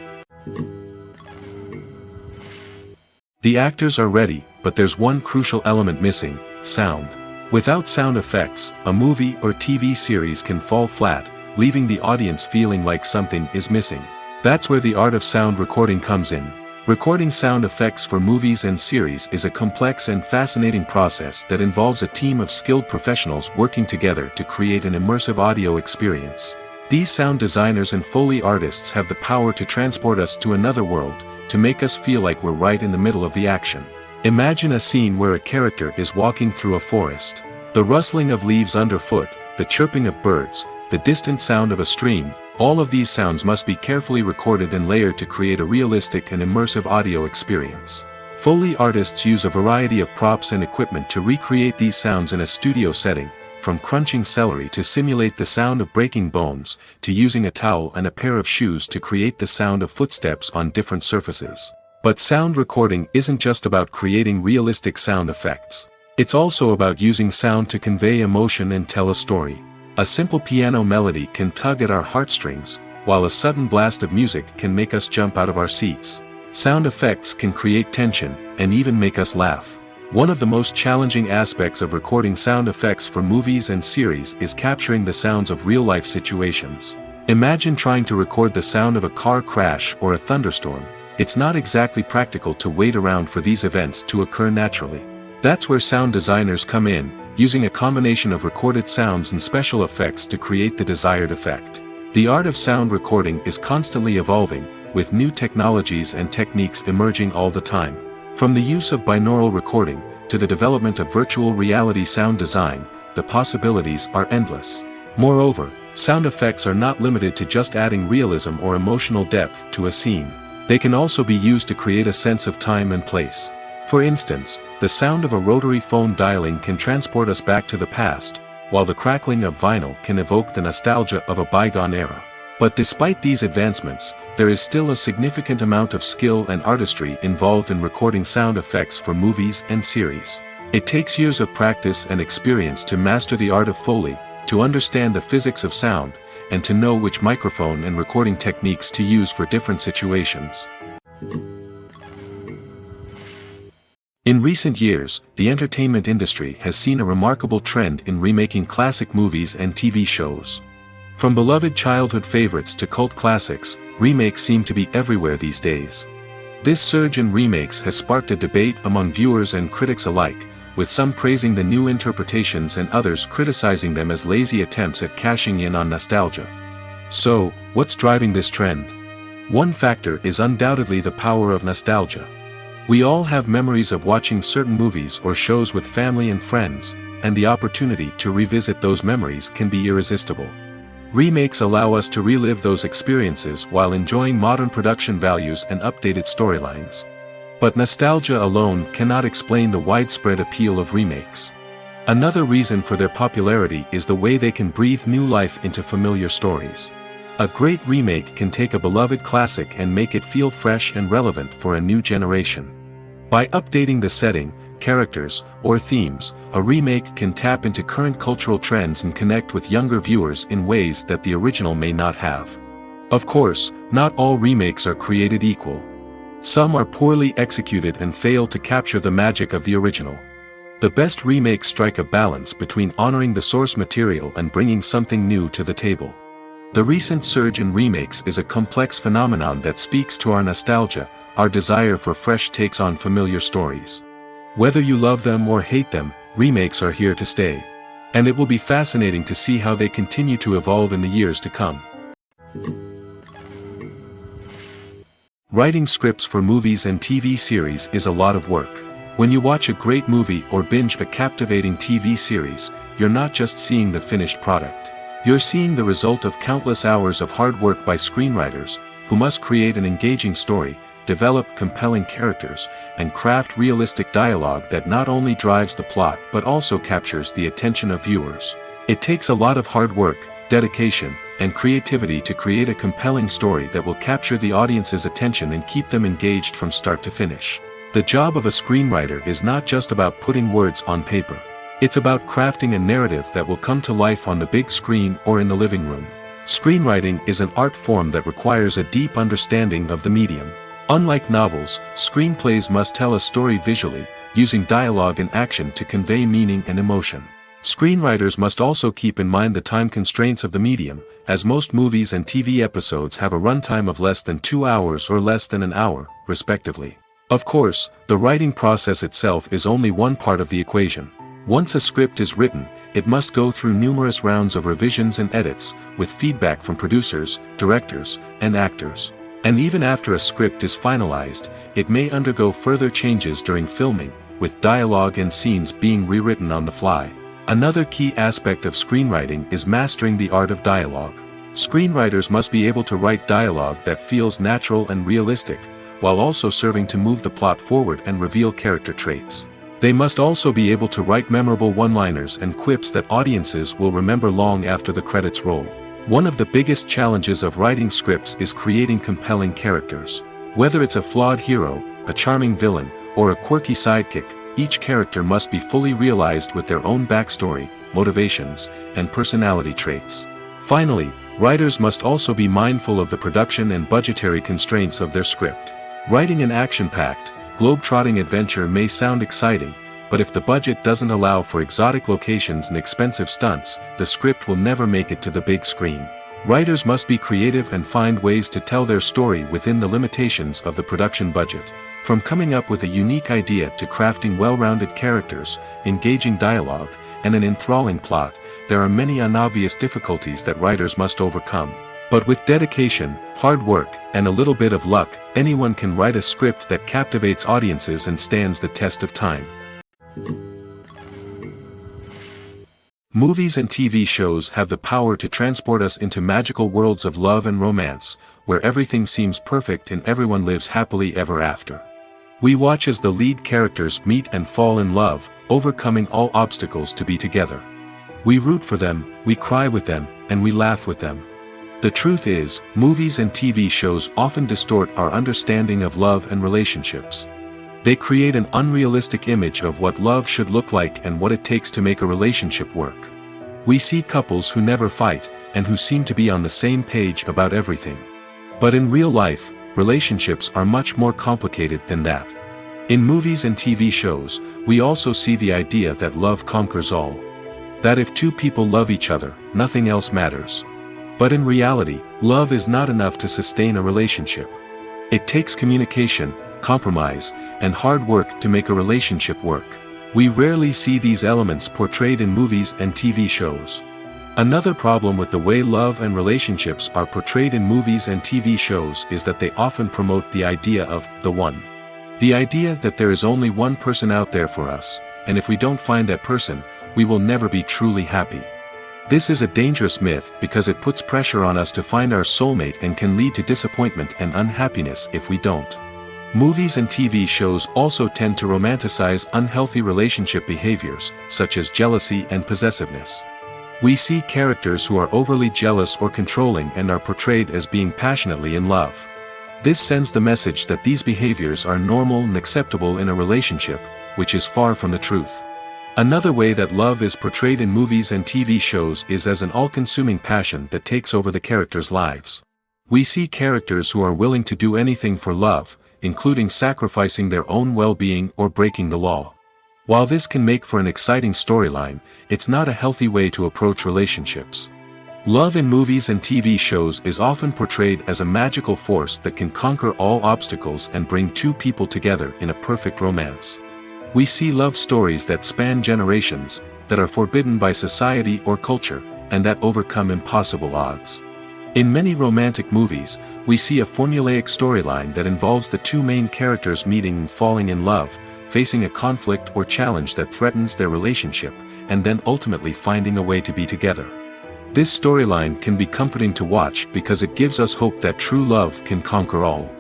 The actors are ready, but there's one crucial element missing: sound. Without sound effects, a movie or TV series can fall flat, leaving the audience feeling like something is missing. That's where the art of sound recording comes in. Recording sound effects for movies and series is a complex and fascinating process that involves a team of skilled professionals working together to create an immersive audio experience. These sound designers and Foley artists have the power to transport us to another world, to make us feel like we're right in the middle of the action. Imagine a scene where a character is walking through a forest. The rustling of leaves underfoot, the chirping of birds, the distant sound of a stream, all of these sounds must be carefully recorded and layered to create a realistic and immersive audio experience. Foley artists use a variety of props and equipment to recreate these sounds in a studio setting, from crunching celery to simulate the sound of breaking bones, to using a towel and a pair of shoes to create the sound of footsteps on different surfaces. But sound recording isn't just about creating realistic sound effects. It's also about using sound to convey emotion and tell a story. A simple piano melody can tug at our heartstrings, while a sudden blast of music can make us jump out of our seats. Sound effects can create tension, and even make us laugh. One of the most challenging aspects of recording sound effects for movies and series is capturing the sounds of real-life situations. Imagine trying to record the sound of a car crash or a thunderstorm. It's not exactly practical to wait around for these events to occur naturally. That's where sound designers come in, using a combination of recorded sounds and special effects to create the desired effect. The art of sound recording is constantly evolving, with new technologies and techniques emerging all the time. From the use of binaural recording, to the development of virtual reality sound design, the possibilities are endless. Moreover, sound effects are not limited to just adding realism or emotional depth to a scene. They can also be used to create a sense of time and place. For instance, the sound of a rotary phone dialing can transport us back to the past, while the crackling of vinyl can evoke the nostalgia of a bygone era. But despite these advancements, there is still a significant amount of skill and artistry involved in recording sound effects for movies and series. It takes years of practice and experience to master the art of Foley, to understand the physics of sound, and to know which microphone and recording techniques to use for different situations. In recent years, the entertainment industry has seen a remarkable trend in remaking classic movies and TV shows. From beloved childhood favorites to cult classics, remakes seem to be everywhere these days. This surge in remakes has sparked a debate among viewers and critics alike, with some praising the new interpretations and others criticizing them as lazy attempts at cashing in on nostalgia. So, what's driving this trend? One factor is undoubtedly the power of nostalgia. We all have memories of watching certain movies or shows with family and friends, and the opportunity to revisit those memories can be irresistible. Remakes allow us to relive those experiences while enjoying modern production values and updated storylines. But nostalgia alone cannot explain the widespread appeal of remakes. Another reason for their popularity is the way they can breathe new life into familiar stories. A great remake can take a beloved classic and make it feel fresh and relevant for a new generation. By updating the setting, characters, or themes, a remake can tap into current cultural trends and connect with younger viewers in ways that the original may not have. Of course, not all remakes are created equal. Some are poorly executed and fail to capture the magic of the original. The best remakes strike a balance between honoring the source material and bringing something new to the table. The recent surge in remakes is a complex phenomenon that speaks to our nostalgia, our desire for fresh takes on familiar stories. Whether you love them or hate them, remakes are here to stay. And it will be fascinating to see how they continue to evolve in the years to come. Writing scripts for movies and TV series is a lot of work. When you watch a great movie or binge a captivating TV series, you're not just seeing the finished product. You're seeing the result of countless hours of hard work by screenwriters, who must create an engaging story, develop compelling characters, and craft realistic dialogue that not only drives the plot but also captures the attention of viewers. It takes a lot of hard work, dedication, and creativity to create a compelling story that will capture the audience's attention and keep them engaged from start to finish. The job of a screenwriter is not just about putting words on paper. It's about crafting a narrative that will come to life on the big screen or in the living room. Screenwriting is an art form that requires a deep understanding of the medium. Unlike novels, screenplays must tell a story visually, using dialogue and action to convey meaning and emotion. Screenwriters must also keep in mind the time constraints of the medium, as most movies and TV episodes have a runtime of less than 2 hours or less than an hour, respectively. Of course, the writing process itself is only one part of the equation. Once a script is written, it must go through numerous rounds of revisions and edits, with feedback from producers, directors, and actors. And even after a script is finalized, it may undergo further changes during filming, with dialogue and scenes being rewritten on the fly. Another key aspect of screenwriting is mastering the art of dialogue. Screenwriters must be able to write dialogue that feels natural and realistic, while also serving to move the plot forward and reveal character traits. They must also be able to write memorable one-liners and quips that audiences will remember long after the credits roll. One of the biggest challenges of writing scripts is creating compelling characters. Whether it's a flawed hero, a charming villain, or a quirky sidekick, each character must be fully realized with their own backstory, motivations, and personality traits. Finally, writers must also be mindful of the production and budgetary constraints of their script. Writing an action-packed, globe-trotting adventure may sound exciting, but if the budget doesn't allow for exotic locations and expensive stunts, the script will never make it to the big screen. Writers must be creative and find ways to tell their story within the limitations of the production budget. From coming up with a unique idea to crafting well-rounded characters, engaging dialogue, and an enthralling plot, there are many unobvious difficulties that writers must overcome. But with dedication, hard work, and a little bit of luck, anyone can write a script that captivates audiences and stands the test of time. Movies and TV shows have the power to transport us into magical worlds of love and romance, where everything seems perfect and everyone lives happily ever after. We watch as the lead characters meet and fall in love, overcoming all obstacles to be together. We root for them, we cry with them, and we laugh with them. The truth is, movies and TV shows often distort our understanding of love and relationships. They create an unrealistic image of what love should look like and what it takes to make a relationship work. We see couples who never fight, and who seem to be on the same page about everything. But in real life, relationships are much more complicated than that. In movies and TV shows, we also see the idea that love conquers all. That if two people love each other, nothing else matters. But in reality, love is not enough to sustain a relationship. It takes communication, compromise, and hard work to make a relationship work. We rarely see these elements portrayed in movies and TV shows. Another problem with the way love and relationships are portrayed in movies and TV shows is that they often promote the idea of the one. The idea that there is only one person out there for us, and if we don't find that person, we will never be truly happy. This is a dangerous myth because it puts pressure on us to find our soulmate and can lead to disappointment and unhappiness if we don't. Movies and TV shows also tend to romanticize unhealthy relationship behaviors, such as jealousy and possessiveness. We see characters who are overly jealous or controlling and are portrayed as being passionately in love. This sends the message that these behaviors are normal and acceptable in a relationship, which is far from the truth. Another way that love is portrayed in movies and TV shows is as an all-consuming passion that takes over the characters' lives. We see characters who are willing to do anything for love, including sacrificing their own well-being or breaking the law. While this can make for an exciting storyline, it's not a healthy way to approach relationships. Love in movies and TV shows is often portrayed as a magical force that can conquer all obstacles and bring two people together in a perfect romance. We see love stories that span generations, that are forbidden by society or culture, and that overcome impossible odds. In many romantic movies, we see a formulaic storyline that involves the two main characters meeting and falling in love, facing a conflict or challenge that threatens their relationship, and then ultimately finding a way to be together. This storyline can be comforting to watch because it gives us hope that true love can conquer all.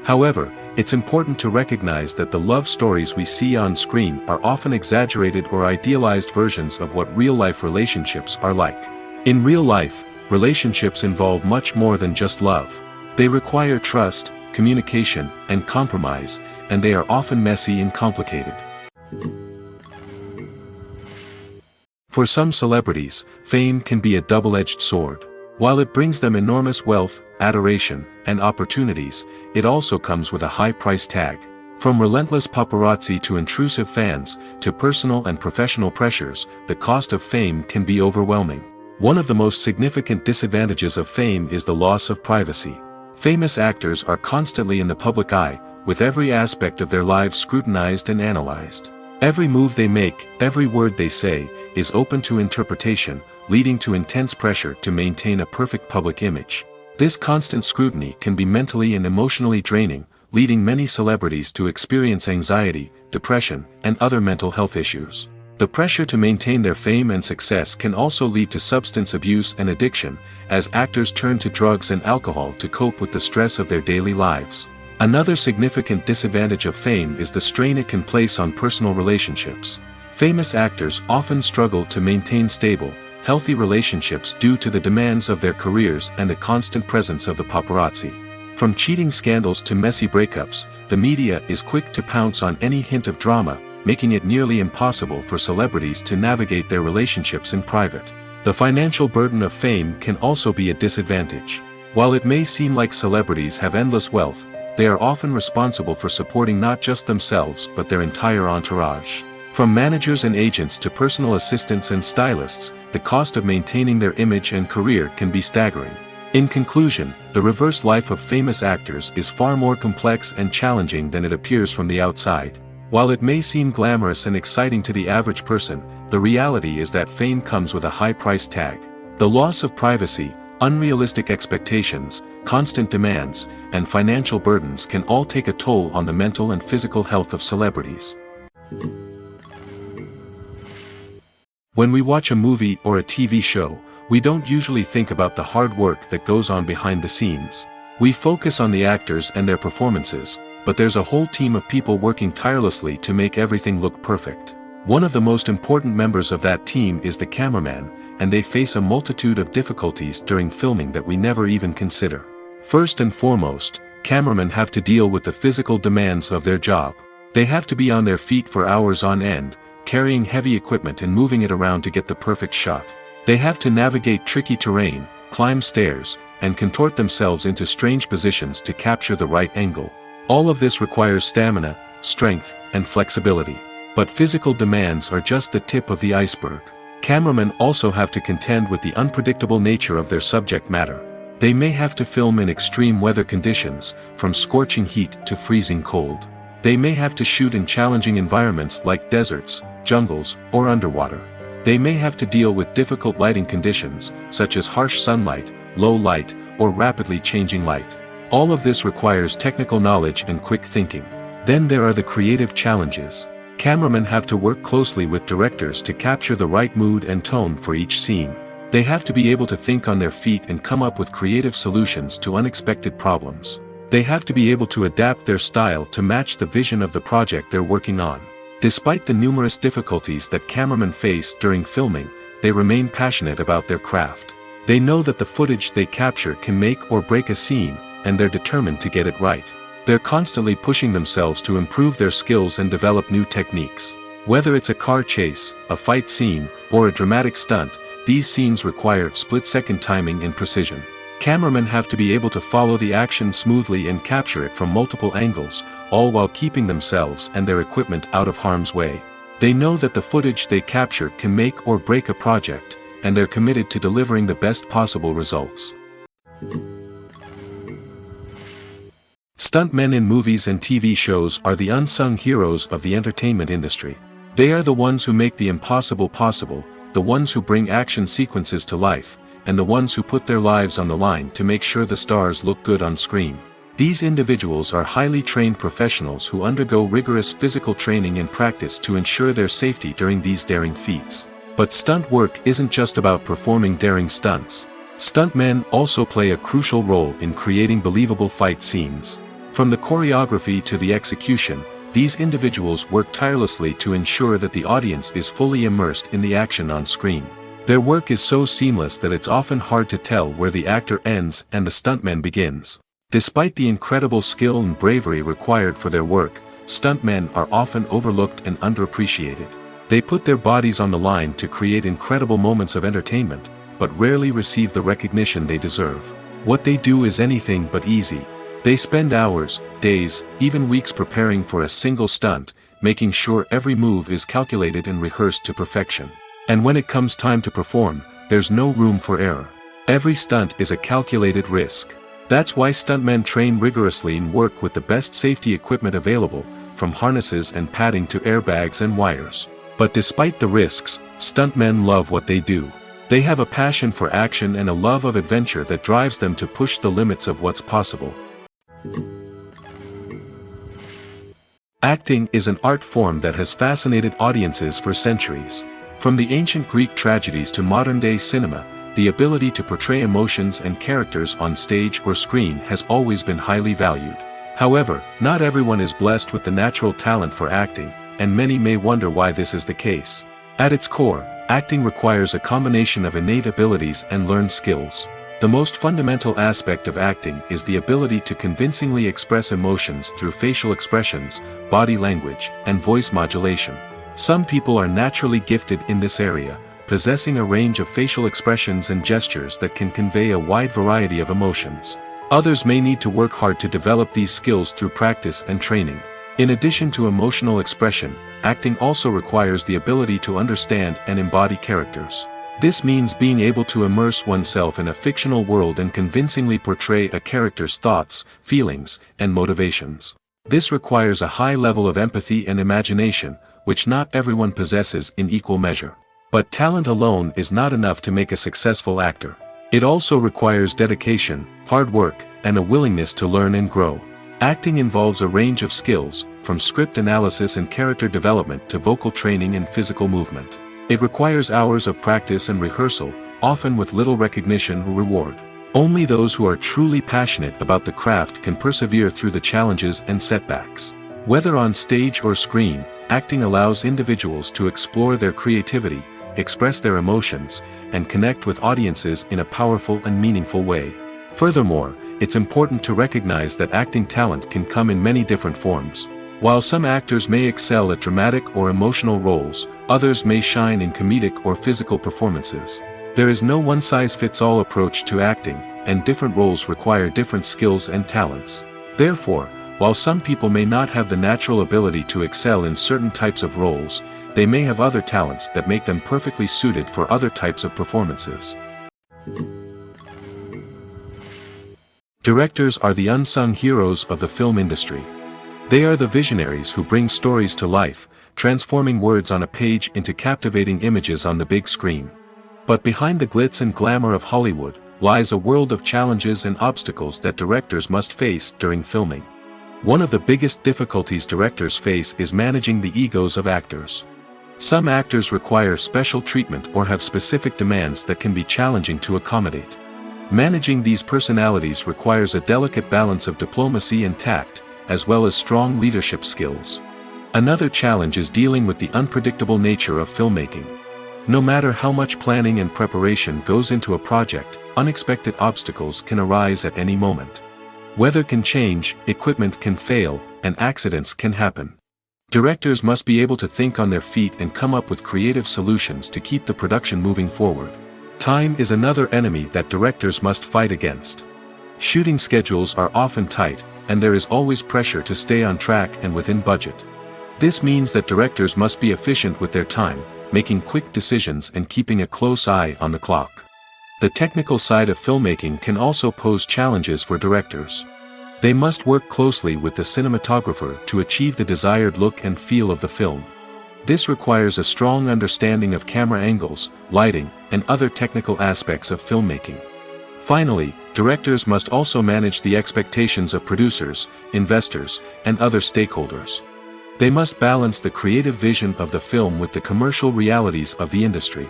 However, it's important to recognize that the love stories we see on screen are often exaggerated or idealized versions of what real-life relationships are like. In real life, relationships involve much more than just love. They require trust, communication, and compromise, and they are often messy and complicated. For some celebrities, fame can be a double-edged sword. While it brings them enormous wealth, adoration, and opportunities, it also comes with a high price tag. From relentless paparazzi to intrusive fans, to personal and professional pressures, the cost of fame can be overwhelming. One of the most significant disadvantages of fame is the loss of privacy. Famous actors are constantly in the public eye, with every aspect of their lives scrutinized and analyzed. Every move they make, every word they say, is open to interpretation, leading to intense pressure to maintain a perfect public image. This constant scrutiny can be mentally and emotionally draining, leading many celebrities to experience anxiety, depression, and other mental health issues. The pressure to maintain their fame and success can also lead to substance abuse and addiction, as actors turn to drugs and alcohol to cope with the stress of their daily lives. Another significant disadvantage of fame is the strain it can place on personal relationships. Famous actors often struggle to maintain stable, healthy relationships due to the demands of their careers and the constant presence of the paparazzi. From cheating scandals to messy breakups, the media is quick to pounce on any hint of drama, making it nearly impossible for celebrities to navigate their relationships in private. The financial burden of fame can also be a disadvantage. While it may seem like celebrities have endless wealth, they are often responsible for supporting not just themselves but their entire entourage. From managers and agents to personal assistants and stylists, the cost of maintaining their image and career can be staggering. In conclusion, the reverse life of famous actors is far more complex and challenging than it appears from the outside. While it may seem glamorous and exciting to the average person, the reality is that fame comes with a high price tag. The loss of privacy, unrealistic expectations, constant demands, and financial burdens can all take a toll on the mental and physical health of celebrities. When we watch a movie or a TV show, we don't usually think about the hard work that goes on behind the scenes. We focus on the actors and their performances, but there's a whole team of people working tirelessly to make everything look perfect. One of the most important members of that team is the cameraman, and they face a multitude of difficulties during filming that we never even consider. First and foremost, cameramen have to deal with the physical demands of their job. They have to be on their feet for hours on end, carrying heavy equipment and moving it around to get the perfect shot. They have to navigate tricky terrain, climb stairs, and contort themselves into strange positions to capture the right angle. All of this requires stamina, strength, and flexibility. But physical demands are just the tip of the iceberg. Cameramen also have to contend with the unpredictable nature of their subject matter. They may have to film in extreme weather conditions, from scorching heat to freezing cold. They may have to shoot in challenging environments like deserts, jungles, or underwater. They may have to deal with difficult lighting conditions, such as harsh sunlight, low light, or rapidly changing light. All of this requires technical knowledge and quick thinking. Then there are the creative challenges. Cameramen have to work closely with directors to capture the right mood and tone for each scene. They have to be able to think on their feet and come up with creative solutions to unexpected problems. They have to be able to adapt their style to match the vision of the project they're working on. Despite the numerous difficulties that cameramen face during filming, they remain passionate about their craft. They know that the footage they capture can make or break a scene, and they're determined to get it right. They're constantly pushing themselves to improve their skills and develop new techniques. Whether it's a car chase, a fight scene, or a dramatic stunt, these scenes require split-second timing and precision. Cameramen have to be able to follow the action smoothly and capture it from multiple angles, all while keeping themselves and their equipment out of harm's way. They know that the footage they capture can make or break a project, and they're committed to delivering the best possible results. Stuntmen in movies and TV shows are the unsung heroes of the entertainment industry. They are the ones who make the impossible possible, the ones who bring action sequences to life, and the ones who put their lives on the line to make sure the stars look good on screen. These individuals are highly trained professionals who undergo rigorous physical training and practice to ensure their safety during these daring feats. But stunt work isn't just about performing daring stunts. Stuntmen also play a crucial role in creating believable fight scenes. From the choreography to the execution, these individuals work tirelessly to ensure that the audience is fully immersed in the action on screen. Their work is so seamless that it's often hard to tell where the actor ends and the stuntman begins. Despite the incredible skill and bravery required for their work, stuntmen are often overlooked and underappreciated. They put their bodies on the line to create incredible moments of entertainment, but rarely receive the recognition they deserve. What they do is anything but easy. They spend hours, days, even weeks preparing for a single stunt, making sure every move is calculated and rehearsed to perfection. And when it comes time to perform, there's no room for error. Every stunt is a calculated risk. That's why stuntmen train rigorously and work with the best safety equipment available, from harnesses and padding to airbags and wires. But despite the risks, stuntmen love what they do. They have a passion for action and a love of adventure that drives them to push the limits of what's possible. Acting is an art form that has fascinated audiences for centuries. From the ancient Greek tragedies to modern-day cinema, the ability to portray emotions and characters on stage or screen has always been highly valued. However, not everyone is blessed with the natural talent for acting, and many may wonder why this is the case. At its core, acting requires a combination of innate abilities and learned skills. The most fundamental aspect of acting is the ability to convincingly express emotions through facial expressions, body language, and voice modulation. Some people are naturally gifted in this area, possessing a range of facial expressions and gestures that can convey a wide variety of emotions. Others may need to work hard to develop these skills through practice and training. In addition to emotional expression, acting also requires the ability to understand and embody characters. This means being able to immerse oneself in a fictional world and convincingly portray a character's thoughts, feelings, and motivations. This requires a high level of empathy and imagination, which not everyone possesses in equal measure. But talent alone is not enough to make a successful actor. It also requires dedication, hard work, and a willingness to learn and grow. Acting involves a range of skills, from script analysis and character development to vocal training and physical movement. It requires hours of practice and rehearsal, often with little recognition or reward. Only those who are truly passionate about the craft can persevere through the challenges and setbacks. Whether on stage or screen, acting allows individuals to explore their creativity, express their emotions, and connect with audiences in a powerful and meaningful way. Furthermore, it's important to recognize that acting talent can come in many different forms. While some actors may excel at dramatic or emotional roles, others may shine in comedic or physical performances. There is no one-size-fits-all approach to acting, and different roles require different skills and talents. Therefore, while some people may not have the natural ability to excel in certain types of roles, they may have other talents that make them perfectly suited for other types of performances. Directors are the unsung heroes of the film industry. They are the visionaries who bring stories to life, transforming words on a page into captivating images on the big screen. But behind the glitz and glamour of Hollywood lies a world of challenges and obstacles that directors must face during filming. One of the biggest difficulties directors face is managing the egos of actors. Some actors require special treatment or have specific demands that can be challenging to accommodate. Managing these personalities requires a delicate balance of diplomacy and tact, as well as strong leadership skills. Another challenge is dealing with the unpredictable nature of filmmaking. No matter how much planning and preparation goes into a project, unexpected obstacles can arise at any moment. Weather can change, equipment can fail, and accidents can happen. Directors must be able to think on their feet and come up with creative solutions to keep the production moving forward. Time is another enemy that directors must fight against. Shooting schedules are often tight, and there is always pressure to stay on track and within budget. This means that directors must be efficient with their time, making quick decisions and keeping a close eye on the clock. The technical side of filmmaking can also pose challenges for directors. They must work closely with the cinematographer to achieve the desired look and feel of the film. This requires a strong understanding of camera angles, lighting, and other technical aspects of filmmaking. Finally, directors must also manage the expectations of producers, investors, and other stakeholders. They must balance the creative vision of the film with the commercial realities of the industry.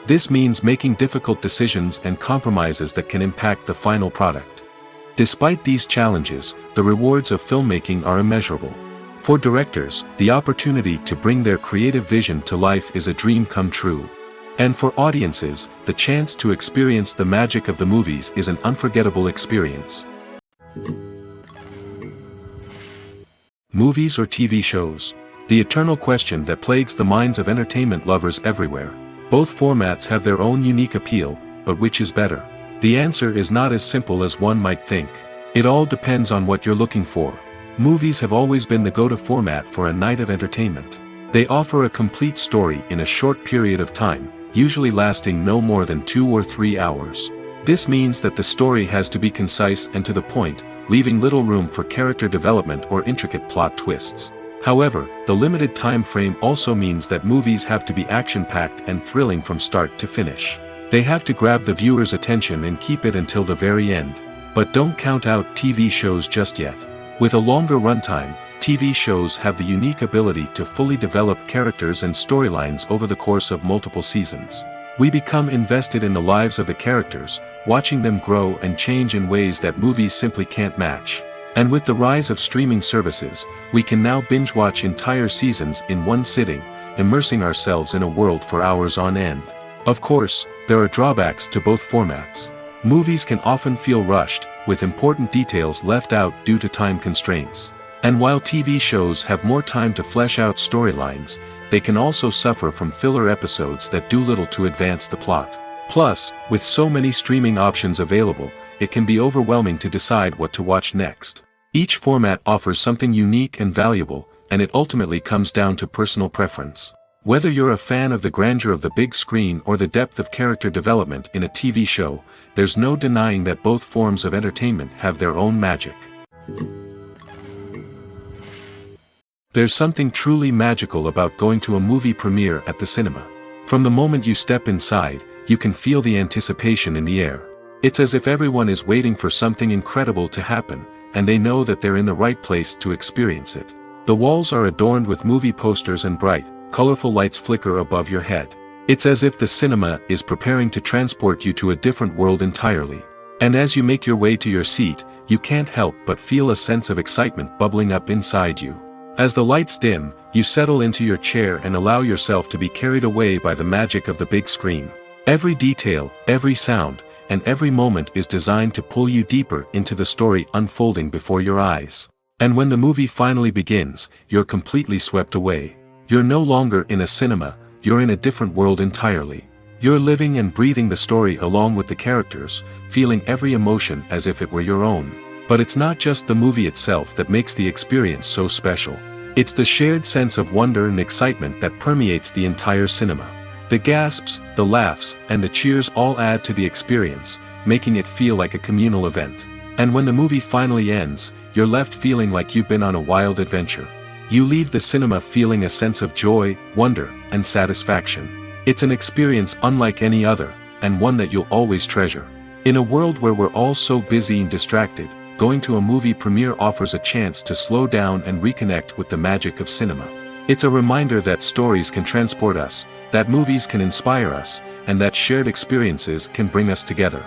This means making difficult decisions and compromises that can impact the final product. Despite these challenges, the rewards of filmmaking are immeasurable. For directors, the opportunity to bring their creative vision to life is a dream come true. And for audiences, the chance to experience the magic of the movies is an unforgettable experience. Movies or TV shows? The eternal question that plagues the minds of entertainment lovers everywhere. Both formats have their own unique appeal, but which is better? The answer is not as simple as one might think. It all depends on what you're looking for. Movies have always been the go-to format for a night of entertainment. They offer a complete story in a short period of time, usually lasting no more than 2 or 3 hours. This means that the story has to be concise and to the point, leaving little room for character development or intricate plot twists. However, the limited time frame also means that movies have to be action-packed and thrilling from start to finish. They have to grab the viewer's attention and keep it until the very end. But don't count out TV shows just yet. With a longer runtime, TV shows have the unique ability to fully develop characters and storylines over the course of multiple seasons. We become invested in the lives of the characters, watching them grow and change in ways that movies simply can't match. And with the rise of streaming services, we can now binge-watch entire seasons in one sitting, immersing ourselves in a world for hours on end. Of course, there are drawbacks to both formats. Movies can often feel rushed, with important details left out due to time constraints. And while TV shows have more time to flesh out storylines, they can also suffer from filler episodes that do little to advance the plot. Plus, with so many streaming options available, it can be overwhelming to decide what to watch next. Each format offers something unique and valuable, and it ultimately comes down to personal preference. Whether you're a fan of the grandeur of the big screen or the depth of character development in a TV show, there's no denying that both forms of entertainment have their own magic. There's something truly magical about going to a movie premiere at the cinema. From the moment you step inside, you can feel the anticipation in the air. It's as if everyone is waiting for something incredible to happen, and they know that they're in the right place to experience it. The walls are adorned with movie posters and bright, colorful lights flicker above your head. It's as if the cinema is preparing to transport you to a different world entirely. And as you make your way to your seat, you can't help but feel a sense of excitement bubbling up inside you. As the lights dim, you settle into your chair and allow yourself to be carried away by the magic of the big screen. Every detail, every sound, and every moment is designed to pull you deeper into the story unfolding before your eyes. And when the movie finally begins, you're completely swept away. You're no longer in a cinema, you're in a different world entirely. You're living and breathing the story along with the characters, feeling every emotion as if it were your own. But it's not just the movie itself that makes the experience so special. It's the shared sense of wonder and excitement that permeates the entire cinema. The gasps, the laughs, and the cheers all add to the experience, making it feel like a communal event. And when the movie finally ends, you're left feeling like you've been on a wild adventure. You leave the cinema feeling a sense of joy, wonder, and satisfaction. It's an experience unlike any other, and one that you'll always treasure. In a world where we're all so busy and distracted, going to a movie premiere offers a chance to slow down and reconnect with the magic of cinema. It's a reminder that stories can transport us, that movies can inspire us, and that shared experiences can bring us together.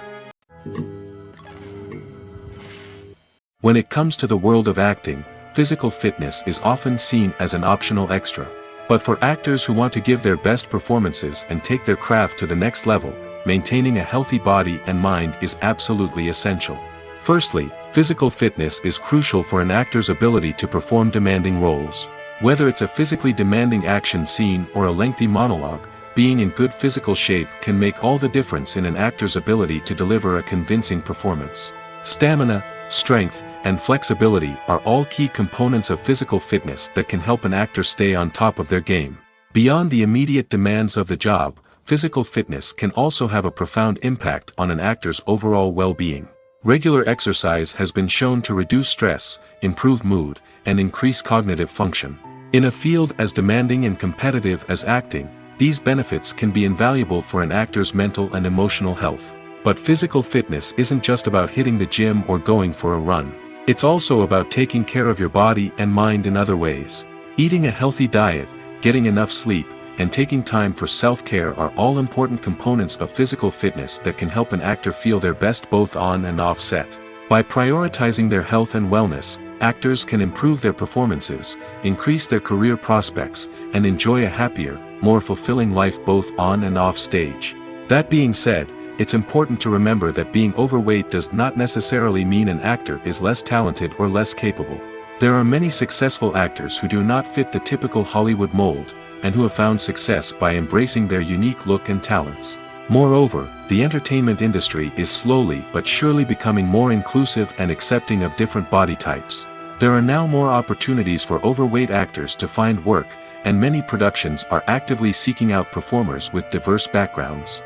When it comes to the world of acting, physical fitness is often seen as an optional extra. But for actors who want to give their best performances and take their craft to the next level, maintaining a healthy body and mind is absolutely essential. Firstly, physical fitness is crucial for an actor's ability to perform demanding roles. Whether it's a physically demanding action scene or a lengthy monologue, being in good physical shape can make all the difference in an actor's ability to deliver a convincing performance. Stamina, strength, and flexibility are all key components of physical fitness that can help an actor stay on top of their game. Beyond the immediate demands of the job, physical fitness can also have a profound impact on an actor's overall well-being. Regular exercise has been shown to reduce stress, improve mood, and increase cognitive function. In a field as demanding and competitive as acting, these benefits can be invaluable for an actor's mental and emotional health. But physical fitness isn't just about hitting the gym or going for a run. It's also about taking care of your body and mind in other ways. Eating a healthy diet, getting enough sleep, and taking time for self-care are all important components of physical fitness that can help an actor feel their best both on and off set. By prioritizing their health and wellness, actors can improve their performances, increase their career prospects, and enjoy a happier, more fulfilling life both on and off stage. That being said, it's important to remember that being overweight does not necessarily mean an actor is less talented or less capable. There are many successful actors who do not fit the typical Hollywood mold, and who have found success by embracing their unique look and talents. Moreover, the entertainment industry is slowly but surely becoming more inclusive and accepting of different body types. There are now more opportunities for overweight actors to find work, and many productions are actively seeking out performers with diverse backgrounds.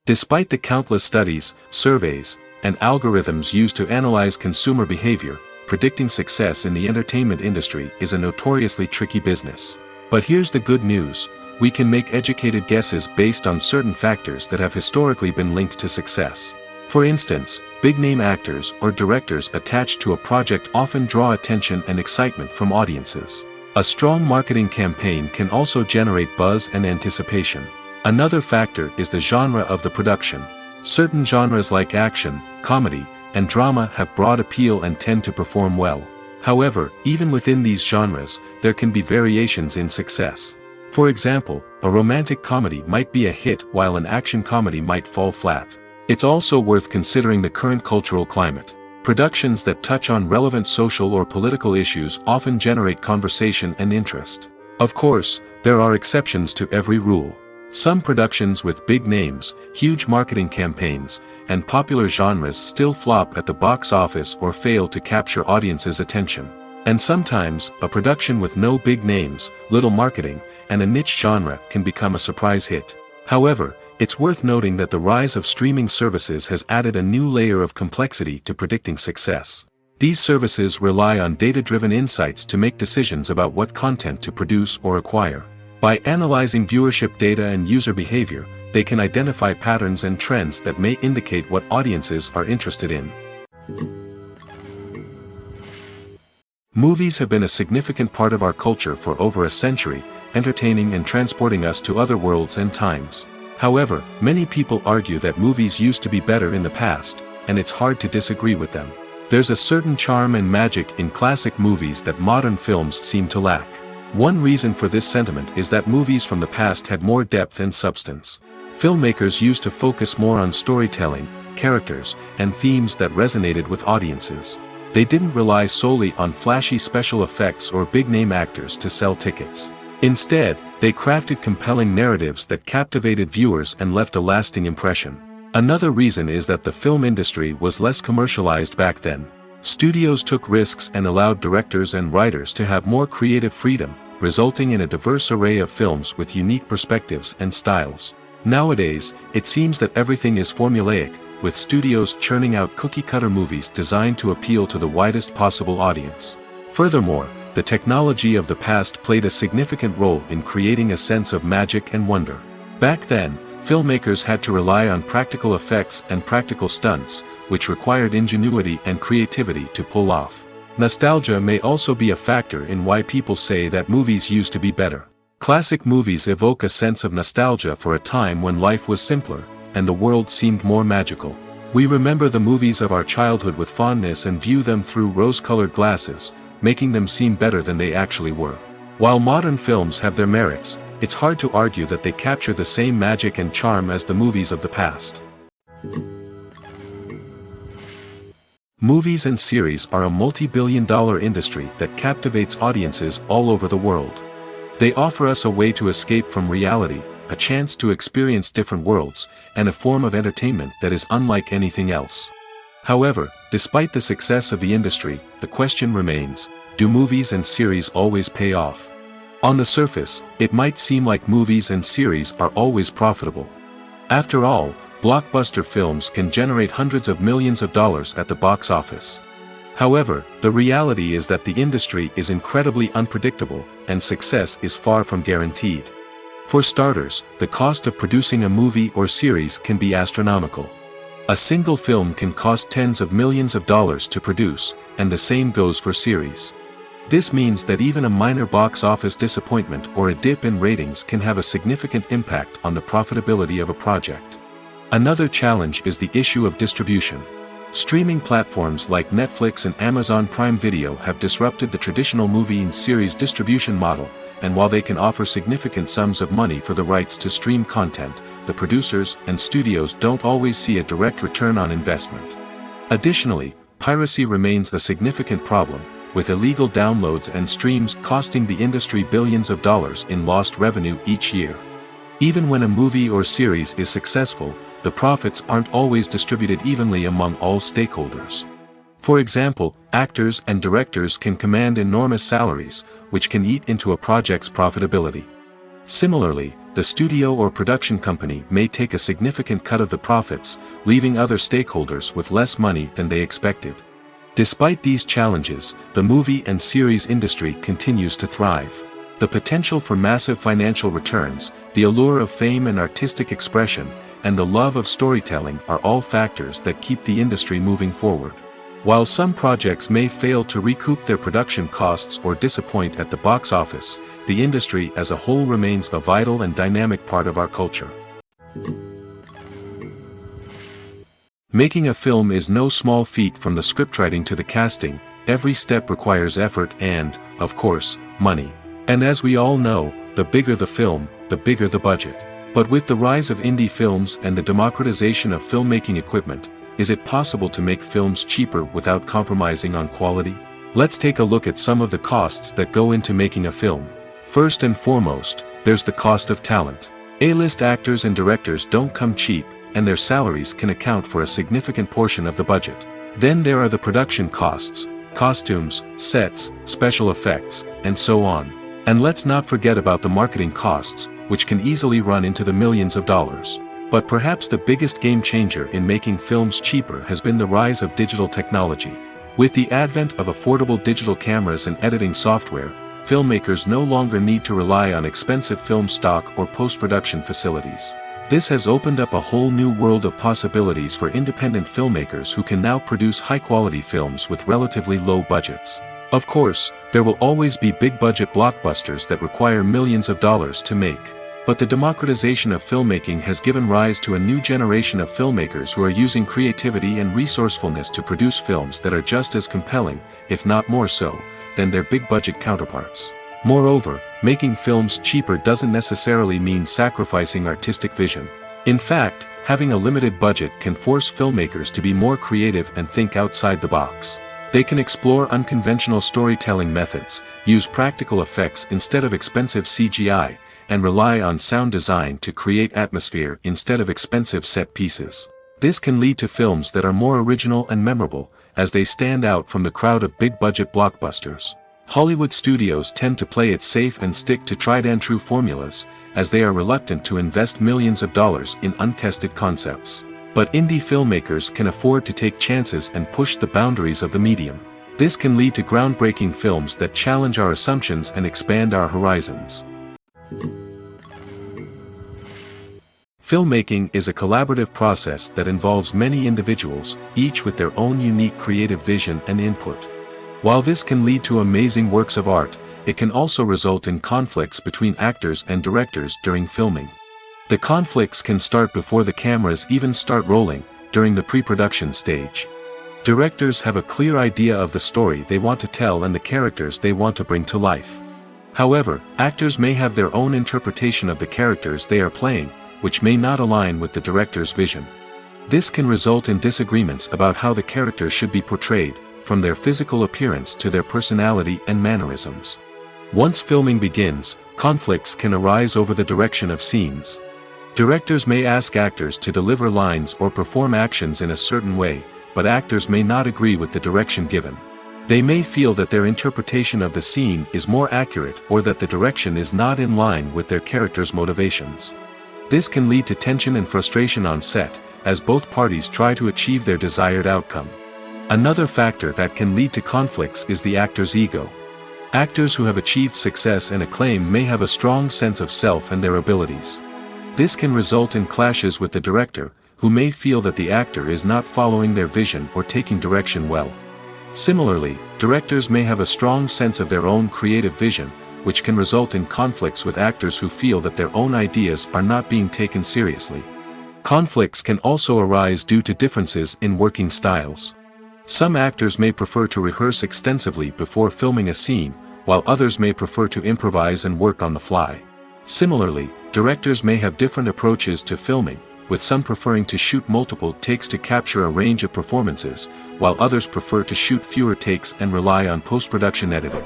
Despite the countless studies, surveys, and algorithms used to analyze consumer behavior, predicting success in the entertainment industry is a notoriously tricky business. But here's the good news: we can make educated guesses based on certain factors that have historically been linked to success. For instance, big-name actors or directors attached to a project often draw attention and excitement from audiences. A strong marketing campaign can also generate buzz and anticipation. Another factor is the genre of the production. Certain genres like action, comedy, and drama have broad appeal and tend to perform well. However, even within these genres, there can be variations in success. For example, a romantic comedy might be a hit while an action comedy might fall flat. It's also worth considering the current cultural climate. Productions that touch on relevant social or political issues often generate conversation and interest. Of course, there are exceptions to every rule. Some productions with big names, huge marketing campaigns, and popular genres still flop at the box office or fail to capture audiences' attention. And sometimes, a production with no big names, little marketing, and a niche genre can become a surprise hit. However, it's worth noting that the rise of streaming services has added a new layer of complexity to predicting success. These services rely on data-driven insights to make decisions about what content to produce or acquire. By analyzing viewership data and user behavior, they can identify patterns and trends that may indicate what audiences are interested in. Movies have been a significant part of our culture for over a century, entertaining and transporting us to other worlds and times. However, many people argue that movies used to be better in the past, and it's hard to disagree with them. There's a certain charm and magic in classic movies that modern films seem to lack. One reason for this sentiment is that movies from the past had more depth and substance. Filmmakers used to focus more on storytelling, characters, and themes that resonated with audiences. They didn't rely solely on flashy special effects or big-name actors to sell tickets. Instead, They crafted compelling narratives that captivated viewers and left a lasting impression. Another reason is that the film industry was less commercialized back then. Studios took risks and allowed directors and writers to have more creative freedom, resulting in a diverse array of films with unique perspectives and styles. Nowadays, it seems that everything is formulaic, with studios churning out cookie-cutter movies designed to appeal to the widest possible audience. Furthermore, the technology of the past played a significant role in creating a sense of magic and wonder. Back then, filmmakers had to rely on practical effects and practical stunts, which required ingenuity and creativity to pull off. Nostalgia may also be a factor in why people say that movies used to be better. Classic movies evoke a sense of nostalgia for a time when life was simpler, and the world seemed more magical. We remember the movies of our childhood with fondness and view them through rose-colored glasses, making them seem better than they actually were. While modern films have their merits, it's hard to argue that they capture the same magic and charm as the movies of the past. Movies and series are a multi-billion-dollar industry that captivates audiences all over the world. They offer us a way to escape from reality, a chance to experience different worlds, and a form of entertainment that is unlike anything else. However, despite the success of the industry, the question remains, do movies and series always pay off? On the surface, it might seem like movies and series are always profitable. After all, blockbuster films can generate hundreds of millions of dollars at the box office. However, the reality is that the industry is incredibly unpredictable, and success is far from guaranteed. For starters, the cost of producing a movie or series can be astronomical. A single film can cost tens of millions of dollars to produce, and the same goes for series. This means that even a minor box office disappointment or a dip in ratings can have a significant impact on the profitability of a project. Another challenge is the issue of distribution. Streaming platforms like Netflix and Amazon Prime Video have disrupted the traditional movie and series distribution model, and while they can offer significant sums of money for the rights to stream content, the producers and studios don't always see a direct return on investment. Additionally, piracy remains a significant problem, with illegal downloads and streams costing the industry billions of dollars in lost revenue each year. Even when a movie or series is successful, the profits aren't always distributed evenly among all stakeholders. For example, actors and directors can command enormous salaries, which can eat into a project's profitability. Similarly, the studio or production company may take a significant cut of the profits, leaving other stakeholders with less money than they expected. Despite these challenges, the movie and series industry continues to thrive. The potential for massive financial returns, the allure of fame and artistic expression, and the love of storytelling are all factors that keep the industry moving forward. While some projects may fail to recoup their production costs or disappoint at the box office, the industry as a whole remains a vital and dynamic part of our culture. Making a film is no small feat. From the scriptwriting to the casting, every step requires effort and, of course, money. And as we all know, the bigger the film, the bigger the budget. But with the rise of indie films and the democratization of filmmaking equipment, is it possible to make films cheaper without compromising on quality? Let's take a look at some of the costs that go into making a film. First and foremost, there's the cost of talent. A-list actors and directors don't come cheap, and their salaries can account for a significant portion of the budget. Then there are the production costs, costumes, sets, special effects, and so on. And let's not forget about the marketing costs, which can easily run into the millions of dollars. But perhaps the biggest game changer in making films cheaper has been the rise of digital technology. With the advent of affordable digital cameras and editing software, filmmakers no longer need to rely on expensive film stock or post-production facilities. This has opened up a whole new world of possibilities for independent filmmakers who can now produce high-quality films with relatively low budgets. Of course, there will always be big-budget blockbusters that require millions of dollars to make. But the democratization of filmmaking has given rise to a new generation of filmmakers who are using creativity and resourcefulness to produce films that are just as compelling, if not more so, than their big-budget counterparts. Moreover, making films cheaper doesn't necessarily mean sacrificing artistic vision. In fact, having a limited budget can force filmmakers to be more creative and think outside the box. They can explore unconventional storytelling methods, use practical effects instead of expensive CGI, and rely on sound design to create atmosphere instead of expensive set pieces. This can lead to films that are more original and memorable, as they stand out from the crowd of big-budget blockbusters. Hollywood studios tend to play it safe and stick to tried-and-true formulas, as they are reluctant to invest millions of dollars in untested concepts. But indie filmmakers can afford to take chances and push the boundaries of the medium. This can lead to groundbreaking films that challenge our assumptions and expand our horizons. Filmmaking is a collaborative process that involves many individuals, each with their own unique creative vision and input. While this can lead to amazing works of art, it can also result in conflicts between actors and directors during filming. The conflicts can start before the cameras even start rolling, during the pre-production stage. Directors have a clear idea of the story they want to tell and the characters they want to bring to life. However, actors may have their own interpretation of the characters they are playing, which may not align with the director's vision. This can result in disagreements about how the characters should be portrayed, from their physical appearance to their personality and mannerisms. Once filming begins, conflicts can arise over the direction of scenes. Directors may ask actors to deliver lines or perform actions in a certain way, but actors may not agree with the direction given. They may feel that their interpretation of the scene is more accurate or that the direction is not in line with their character's motivations. This can lead to tension and frustration on set, as both parties try to achieve their desired outcome. Another factor that can lead to conflicts is the actor's ego. Actors who have achieved success and acclaim may have a strong sense of self and their abilities. This can result in clashes with the director, who may feel that the actor is not following their vision or taking direction well. Similarly, directors may have a strong sense of their own creative vision, which can result in conflicts with actors who feel that their own ideas are not being taken seriously. Conflicts can also arise due to differences in working styles. Some actors may prefer to rehearse extensively before filming a scene, while others may prefer to improvise and work on the fly. Similarly, directors may have different approaches to filming, with some preferring to shoot multiple takes to capture a range of performances, while others prefer to shoot fewer takes and rely on post-production editing.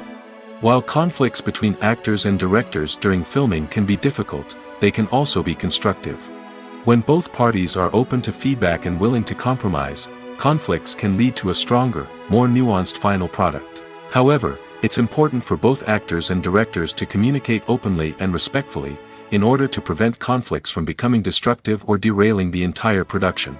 While conflicts between actors and directors during filming can be difficult, they can also be constructive. When both parties are open to feedback and willing to compromise, conflicts can lead to a stronger, more nuanced final product. However, it's important for both actors and directors to communicate openly and respectfully, in order to prevent conflicts from becoming destructive or derailing the entire production.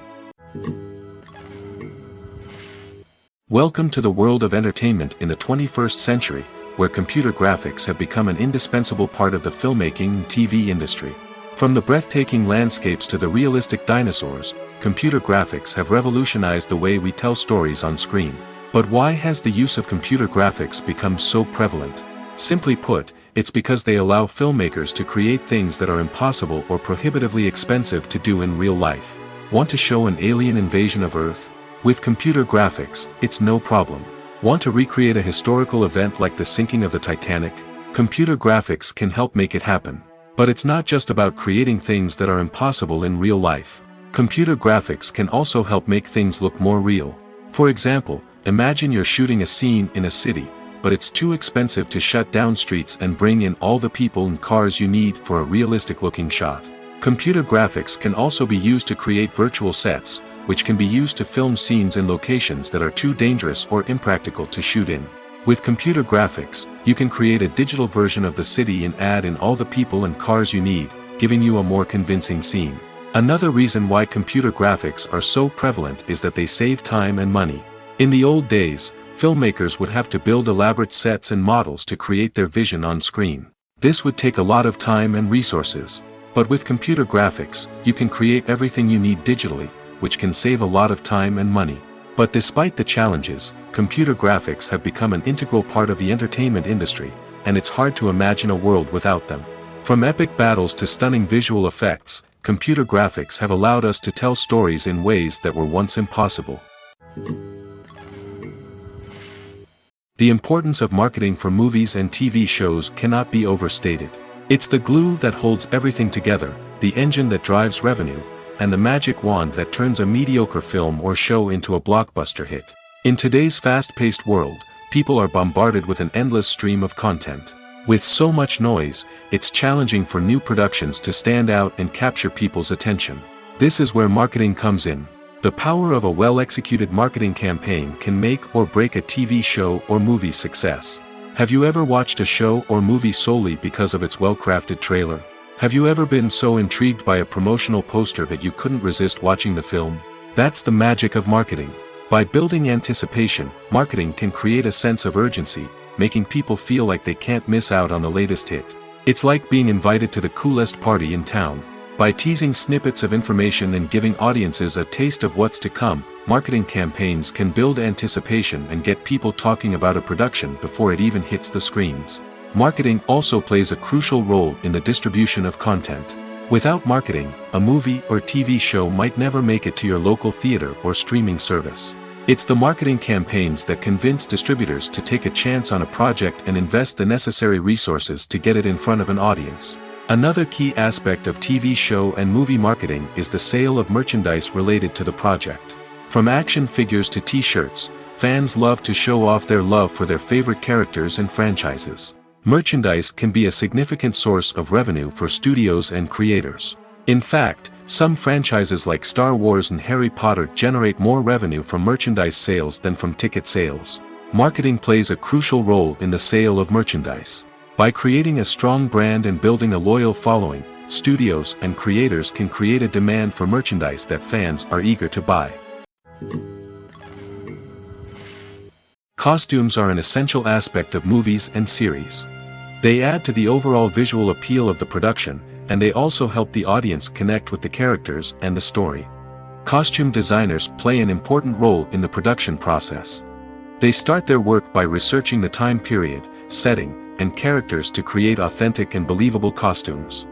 Welcome to the world of entertainment in the 21st century, where computer graphics have become an indispensable part of the filmmaking and TV industry. From the breathtaking landscapes to the realistic dinosaurs, computer graphics have revolutionized the way we tell stories on screen. But why has the use of computer graphics become so prevalent? Simply put, it's because they allow filmmakers to create things that are impossible or prohibitively expensive to do in real life. Want to show an alien invasion of Earth? With computer graphics, it's no problem. Want to recreate a historical event like the sinking of the Titanic? Computer graphics can help make it happen. But it's not just about creating things that are impossible in real life. Computer graphics can also help make things look more real. For example, imagine you're shooting a scene in a city, but it's too expensive to shut down streets and bring in all the people and cars you need for a realistic-looking shot. Computer graphics can also be used to create virtual sets, which can be used to film scenes in locations that are too dangerous or impractical to shoot in. With computer graphics, you can create a digital version of the city and add in all the people and cars you need, giving you a more convincing scene. Another reason why computer graphics are so prevalent is that they save time and money. In the old days, filmmakers would have to build elaborate sets and models to create their vision on screen. This would take a lot of time and resources. But with computer graphics, you can create everything you need digitally, which can save a lot of time and money. But despite the challenges, computer graphics have become an integral part of the entertainment industry, and it's hard to imagine a world without them. From epic battles to stunning visual effects, computer graphics have allowed us to tell stories in ways that were once impossible. The importance of marketing for movies and TV shows cannot be overstated. It's the glue that holds everything together, the engine that drives revenue, and the magic wand that turns a mediocre film or show into a blockbuster hit. In today's fast-paced world, people are bombarded with an endless stream of content. With so much noise, it's challenging for new productions to stand out and capture people's attention. This is where marketing comes in. The power of a well-executed marketing campaign can make or break a TV show or movie's success. Have you ever watched a show or movie solely because of its well-crafted trailer? Have you ever been so intrigued by a promotional poster that you couldn't resist watching the film? That's the magic of marketing. By building anticipation, marketing can create a sense of urgency, making people feel like they can't miss out on the latest hit. It's like being invited to the coolest party in town. By teasing snippets of information and giving audiences a taste of what's to come, marketing campaigns can build anticipation and get people talking about a production before it even hits the screens. Marketing also plays a crucial role in the distribution of content. Without marketing, a movie or TV show might never make it to your local theater or streaming service. It's the marketing campaigns that convince distributors to take a chance on a project and invest the necessary resources to get it in front of an audience. Another key aspect of TV show and movie marketing is the sale of merchandise related to the project. From action figures to t-shirts, fans love to show off their love for their favorite characters and franchises. Merchandise can be a significant source of revenue for studios and creators. In fact, some franchises like Star Wars and Harry Potter generate more revenue from merchandise sales than from ticket sales. Marketing plays a crucial role in the sale of merchandise. By creating a strong brand and building a loyal following, studios and creators can create a demand for merchandise that fans are eager to buy. Costumes are an essential aspect of movies and series. They add to the overall visual appeal of the production, and they also help the audience connect with the characters and the story. Costume designers play an important role in the production process. They start their work by researching the time period, setting, and characters to create authentic and believable costumes.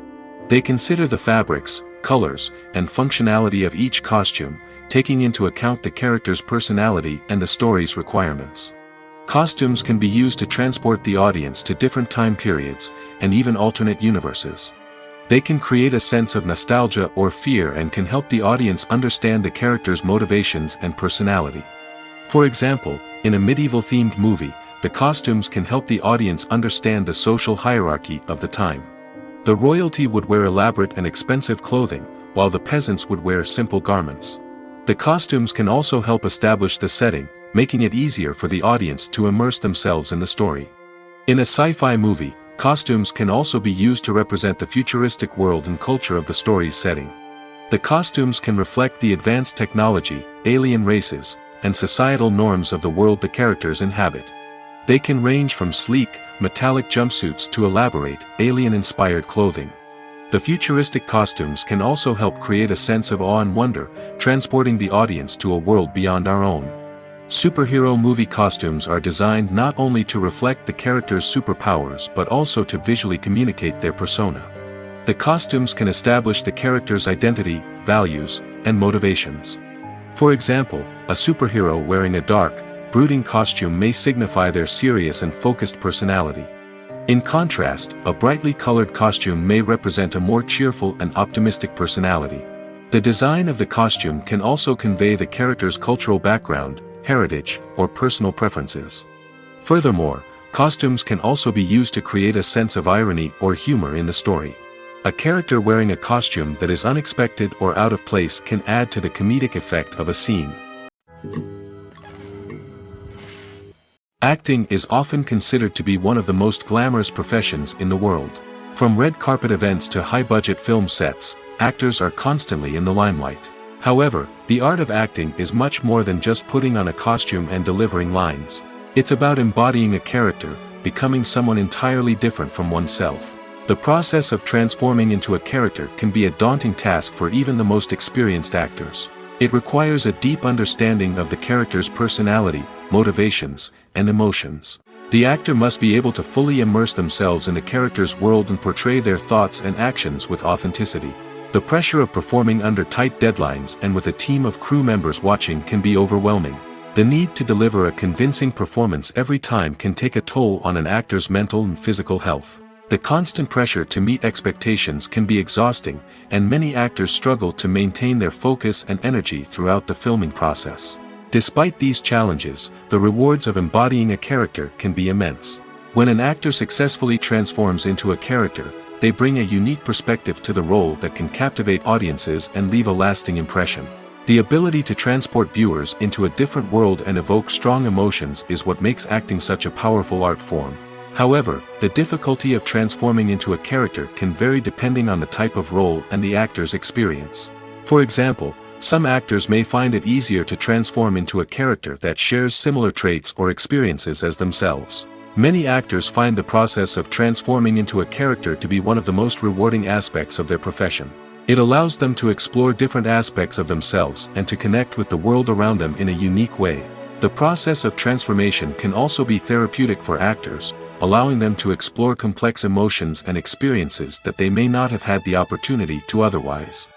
They consider the fabrics, colors, and functionality of each costume, taking into account the character's personality and the story's requirements. Costumes can be used to transport the audience to different time periods, and even alternate universes. They can create a sense of nostalgia or fear and can help the audience understand the character's motivations and personality. For example, in a medieval-themed movie, the costumes can help the audience understand the social hierarchy of the time. The royalty would wear elaborate and expensive clothing, while the peasants would wear simple garments. The costumes can also help establish the setting, making it easier for the audience to immerse themselves in the story. In a sci-fi movie, costumes can also be used to represent the futuristic world and culture of the story's setting. The costumes can reflect the advanced technology, alien races, and societal norms of the world the characters inhabit. They can range from sleek, metallic jumpsuits to elaborate, alien-inspired clothing. The futuristic costumes can also help create a sense of awe and wonder, transporting the audience to a world beyond our own. Superhero movie costumes are designed not only to reflect the character's superpowers but also to visually communicate their persona. The costumes can establish the character's identity, values, and motivations. For example, a superhero wearing a dark, brooding costume may signify their serious and focused personality. In contrast, a brightly colored costume may represent a more cheerful and optimistic personality. The design of the costume can also convey the character's cultural background, heritage, or personal preferences. Furthermore, costumes can also be used to create a sense of irony or humor in the story. A character wearing a costume that is unexpected or out of place can add to the comedic effect of a scene. Acting is often considered to be one of the most glamorous professions in the world. From red carpet events to high-budget film sets, actors are constantly in the limelight. However, the art of acting is much more than just putting on a costume and delivering lines. It's about embodying a character, becoming someone entirely different from oneself. The process of transforming into a character can be a daunting task for even the most experienced actors. It requires a deep understanding of the character's personality, motivations, and emotions. The actor must be able to fully immerse themselves in the character's world and portray their thoughts and actions with authenticity. The pressure of performing under tight deadlines and with a team of crew members watching can be overwhelming. The need to deliver a convincing performance every time can take a toll on an actor's mental and physical health. The constant pressure to meet expectations can be exhausting, and many actors struggle to maintain their focus and energy throughout the filming process. Despite these challenges, the rewards of embodying a character can be immense. When an actor successfully transforms into a character, they bring a unique perspective to the role that can captivate audiences and leave a lasting impression. The ability to transport viewers into a different world and evoke strong emotions is what makes acting such a powerful art form. However, the difficulty of transforming into a character can vary depending on the type of role and the actor's experience. For example, some actors may find it easier to transform into a character that shares similar traits or experiences as themselves. Many actors find the process of transforming into a character to be one of the most rewarding aspects of their profession. It allows them to explore different aspects of themselves and to connect with the world around them in a unique way. The process of transformation can also be therapeutic for actors, allowing them to explore complex emotions and experiences that they may not have had the opportunity to otherwise.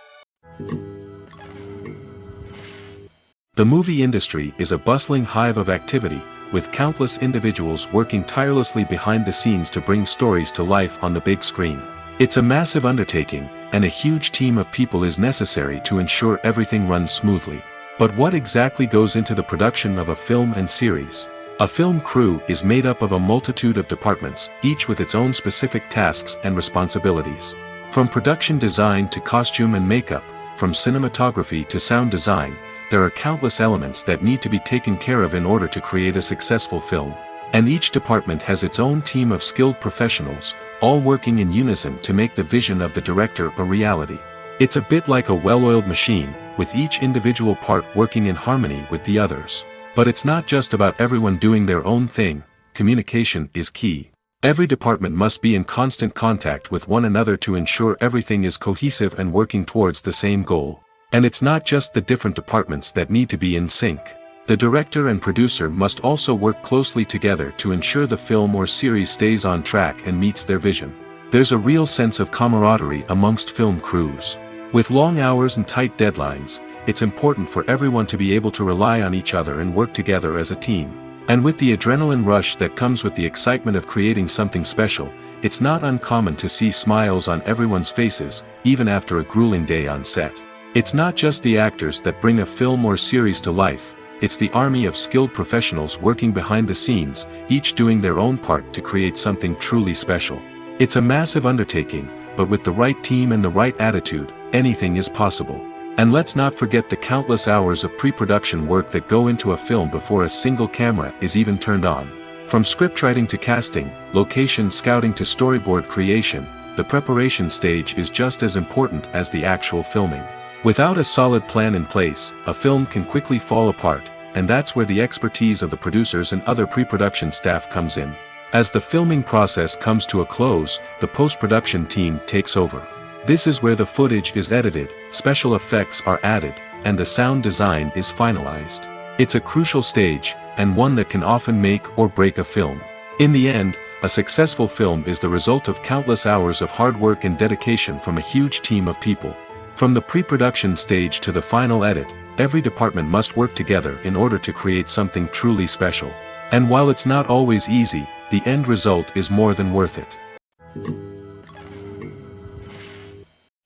The movie industry is a bustling hive of activity, with countless individuals working tirelessly behind the scenes to bring stories to life on the big screen. It's a massive undertaking, and a huge team of people is necessary to ensure everything runs smoothly. But what exactly goes into the production of a film and series? A film crew is made up of a multitude of departments, each with its own specific tasks and responsibilities. From production design to costume and makeup, from cinematography to sound design, there are countless elements that need to be taken care of in order to create a successful film. And each department has its own team of skilled professionals, all working in unison to make the vision of the director a reality. It's a bit like a well-oiled machine, with each individual part working in harmony with the others. But it's not just about everyone doing their own thing. Communication is key. Every department must be in constant contact with one another to ensure everything is cohesive and working towards the same goal. And it's not just the different departments that need to be in sync. The director and producer must also work closely together to ensure the film or series stays on track and meets their vision. There's a real sense of camaraderie amongst film crews. With long hours and tight deadlines, it's important for everyone to be able to rely on each other and work together as a team. And with the adrenaline rush that comes with the excitement of creating something special, it's not uncommon to see smiles on everyone's faces, even after a grueling day on set. It's not just the actors that bring a film or series to life, it's the army of skilled professionals working behind the scenes, each doing their own part to create something truly special. It's a massive undertaking, but with the right team and the right attitude, anything is possible. And let's not forget the countless hours of pre-production work that go into a film before a single camera is even turned on. From scriptwriting to casting, location scouting to storyboard creation, the preparation stage is just as important as the actual filming. Without a solid plan in place, a film can quickly fall apart, and that's where the expertise of the producers and other pre-production staff comes in. As the filming process comes to a close, the post-production team takes over. This is where the footage is edited, special effects are added, and the sound design is finalized. It's a crucial stage, and one that can often make or break a film. In the end, a successful film is the result of countless hours of hard work and dedication from a huge team of people. From the pre-production stage to the final edit, every department must work together in order to create something truly special. And while it's not always easy, the end result is more than worth it.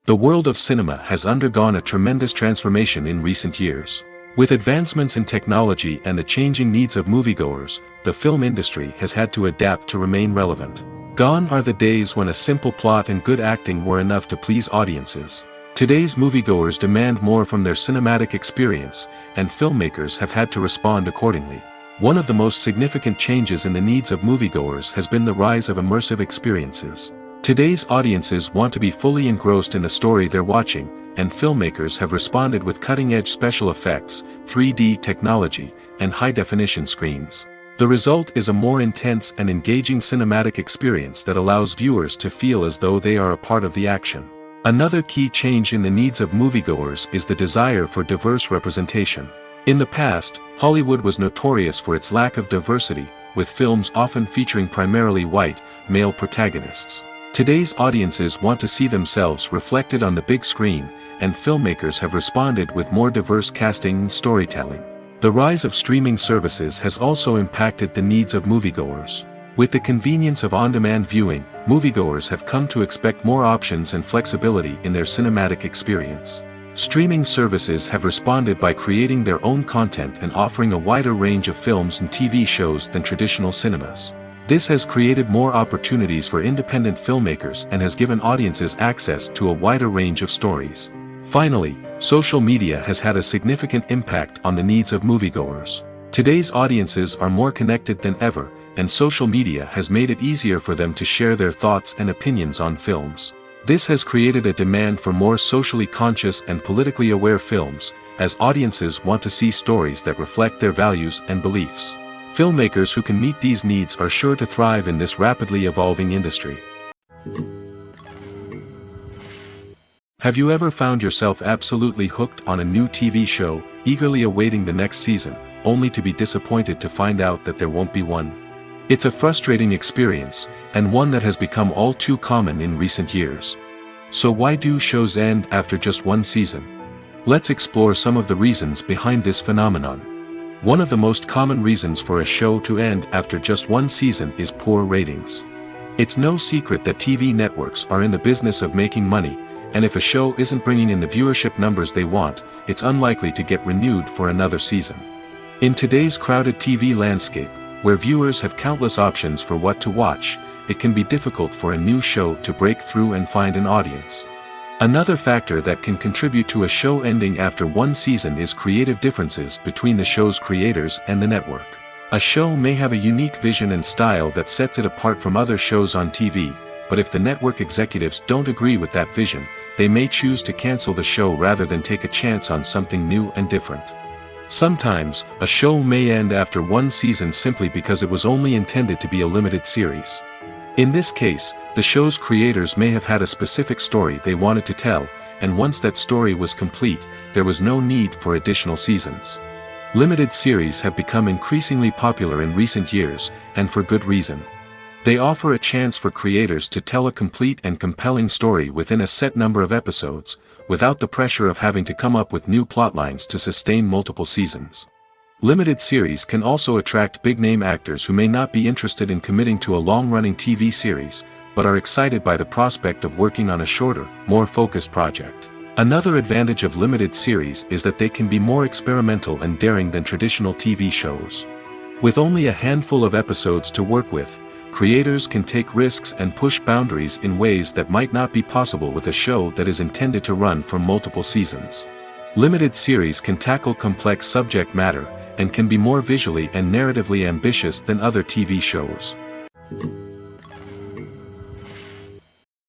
The world of cinema has undergone a tremendous transformation in recent years. With advancements in technology and the changing needs of moviegoers, the film industry has had to adapt to remain relevant. Gone are the days when a simple plot and good acting were enough to please audiences. Today's moviegoers demand more from their cinematic experience, and filmmakers have had to respond accordingly. One of the most significant changes in the needs of moviegoers has been the rise of immersive experiences. Today's audiences want to be fully engrossed in the story they're watching, and filmmakers have responded with cutting-edge special effects, 3D technology, and high-definition screens. The result is a more intense and engaging cinematic experience that allows viewers to feel as though they are a part of the action. Another key change in the needs of moviegoers is the desire for diverse representation. In the past, Hollywood was notorious for its lack of diversity, with films often featuring primarily white, male protagonists. Today's audiences want to see themselves reflected on the big screen, and filmmakers have responded with more diverse casting and storytelling. The rise of streaming services has also impacted the needs of moviegoers. With the convenience of on-demand viewing, moviegoers have come to expect more options and flexibility in their cinematic experience. Streaming services have responded by creating their own content and offering a wider range of films and TV shows than traditional cinemas. This has created more opportunities for independent filmmakers and has given audiences access to a wider range of stories. Finally, social media has had a significant impact on the needs of moviegoers. Today's audiences are more connected than ever, and social media has made it easier for them to share their thoughts and opinions on films. This has created a demand for more socially conscious and politically aware films, as audiences want to see stories that reflect their values and beliefs. Filmmakers who can meet these needs are sure to thrive in this rapidly evolving industry. Have you ever found yourself absolutely hooked on a new TV show, eagerly awaiting the next season, only to be disappointed to find out that there won't be one? It's a frustrating experience, and one that has become all too common in recent years. So why do shows end after just one season? Let's explore some of the reasons behind this phenomenon. One of the most common reasons for a show to end after just one season is poor ratings. It's no secret that TV networks are in the business of making money, and if a show isn't bringing in the viewership numbers they want, it's unlikely to get renewed for another season. In today's crowded TV landscape, where viewers have countless options for what to watch, it can be difficult for a new show to break through and find an audience. Another factor that can contribute to a show ending after one season is creative differences between the show's creators and the network. A show may have a unique vision and style that sets it apart from other shows on TV, but if the network executives don't agree with that vision, they may choose to cancel the show rather than take a chance on something new and different. Sometimes, a show may end after one season simply because it was only intended to be a limited series. In this case, the show's creators may have had a specific story they wanted to tell, and once that story was complete, there was no need for additional seasons. Limited series have become increasingly popular in recent years, and for good reason. They offer a chance for creators to tell a complete and compelling story within a set number of episodes, without the pressure of having to come up with new plotlines to sustain multiple seasons. Limited series can also attract big-name actors who may not be interested in committing to a long-running TV series, but are excited by the prospect of working on a shorter, more focused project. Another advantage of limited series is that they can be more experimental and daring than traditional TV shows. With only a handful of episodes to work with, creators can take risks and push boundaries in ways that might not be possible with a show that is intended to run for multiple seasons. Limited series can tackle complex subject matter, and can be more visually and narratively ambitious than other TV shows.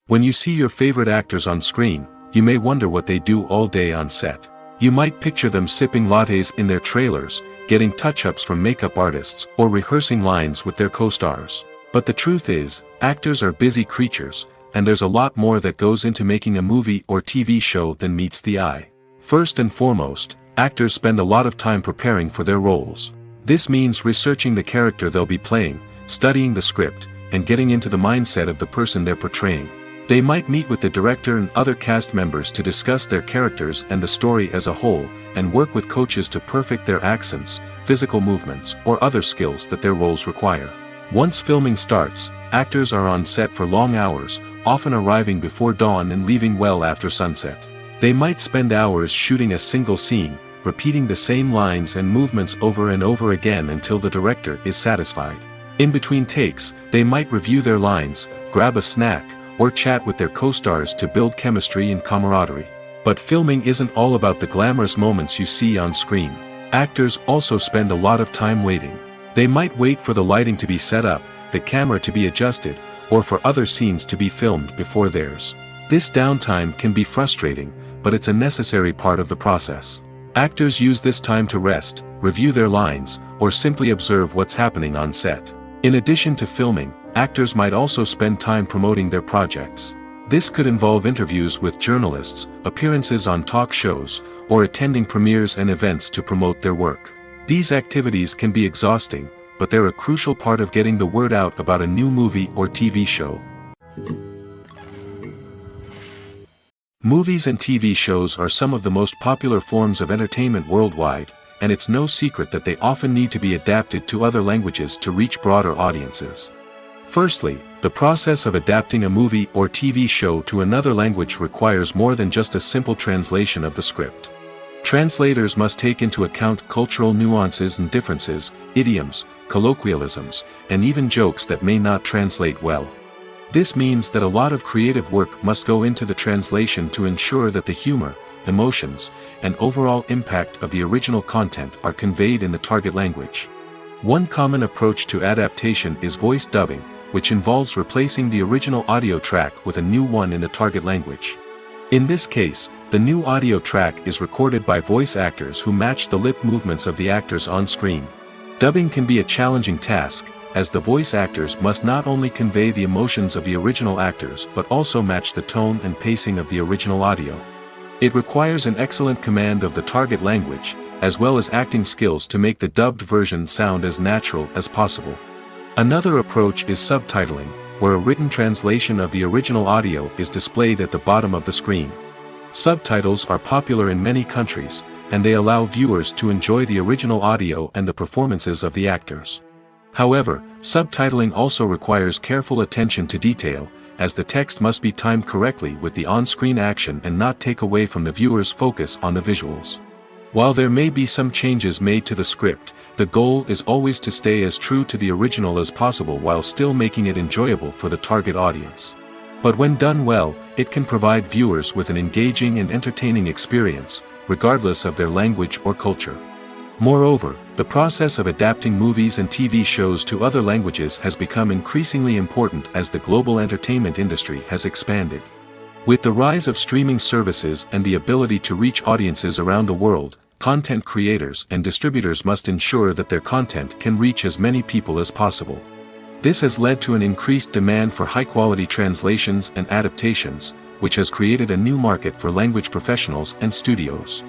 When you see your favorite actors on screen, you may wonder what they do all day on set. You might picture them sipping lattes in their trailers, getting touch-ups from makeup artists, or rehearsing lines with their co-stars. But the truth is, actors are busy creatures, and there's a lot more that goes into making a movie or TV show than meets the eye. First and foremost, actors spend a lot of time preparing for their roles. This means researching the character they'll be playing, studying the script, and getting into the mindset of the person they're portraying. They might meet with the director and other cast members to discuss their characters and the story as a whole, and work with coaches to perfect their accents, physical movements, or other skills that their roles require. Once filming starts, actors are on set for long hours, often arriving before dawn and leaving well after sunset. They might spend hours shooting a single scene, repeating the same lines and movements over and over again until the director is satisfied. In between takes, they might review their lines, grab a snack, or chat with their co-stars to build chemistry and camaraderie. But filming isn't all about the glamorous moments you see on screen. Actors also spend a lot of time waiting. They might wait for the lighting to be set up, the camera to be adjusted, or for other scenes to be filmed before theirs. This downtime can be frustrating, but it's a necessary part of the process. Actors use this time to rest, review their lines, or simply observe what's happening on set. In addition to filming, actors might also spend time promoting their projects. This could involve interviews with journalists, appearances on talk shows, or attending premieres and events to promote their work. These activities can be exhausting, but they're a crucial part of getting the word out about a new movie or TV show. Movies and TV shows are some of the most popular forms of entertainment worldwide, and it's no secret that they often need to be adapted to other languages to reach broader audiences. Firstly, the process of adapting a movie or TV show to another language requires more than just a simple translation of the script. Translators must take into account cultural nuances and differences, idioms, colloquialisms, and even jokes that may not translate well. This means that a lot of creative work must go into the translation to ensure that the humor, emotions, and overall impact of the original content are conveyed in the target language. One common approach to adaptation is voice dubbing, which involves replacing the original audio track with a new one in the target language. In this case, the new audio track is recorded by voice actors who match the lip movements of the actors on screen. Dubbing can be a challenging task, as the voice actors must not only convey the emotions of the original actors but also match the tone and pacing of the original audio. It requires an excellent command of the target language, as well as acting skills to make the dubbed version sound as natural as possible. Another approach is subtitling, where a written translation of the original audio is displayed at the bottom of the screen. Subtitles are popular in many countries, and they allow viewers to enjoy the original audio and the performances of the actors. However, subtitling also requires careful attention to detail, as the text must be timed correctly with the on-screen action and not take away from the viewer's focus on the visuals. While there may be some changes made to the script, the goal is always to stay as true to the original as possible while still making it enjoyable for the target audience. But when done well, it can provide viewers with an engaging and entertaining experience, regardless of their language or culture. Moreover, the process of adapting movies and TV shows to other languages has become increasingly important as the global entertainment industry has expanded. With the rise of streaming services and the ability to reach audiences around the world, content creators and distributors must ensure that their content can reach as many people as possible. This has led to an increased demand for high-quality translations and adaptations, which has created a new market for language professionals and studios.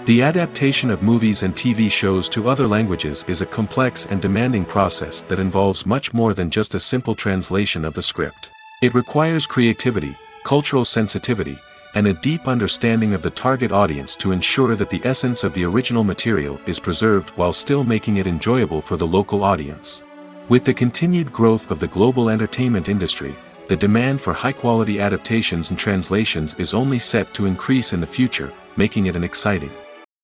The adaptation of movies and TV shows to other languages is a complex and demanding process that involves much more than just a simple translation of the script. It requires creativity, cultural sensitivity, and a deep understanding of the target audience to ensure that the essence of the original material is preserved while still making it enjoyable for the local audience. With the continued growth of the global entertainment industry, the demand for high-quality adaptations and translations is only set to increase in the future, making it an exciting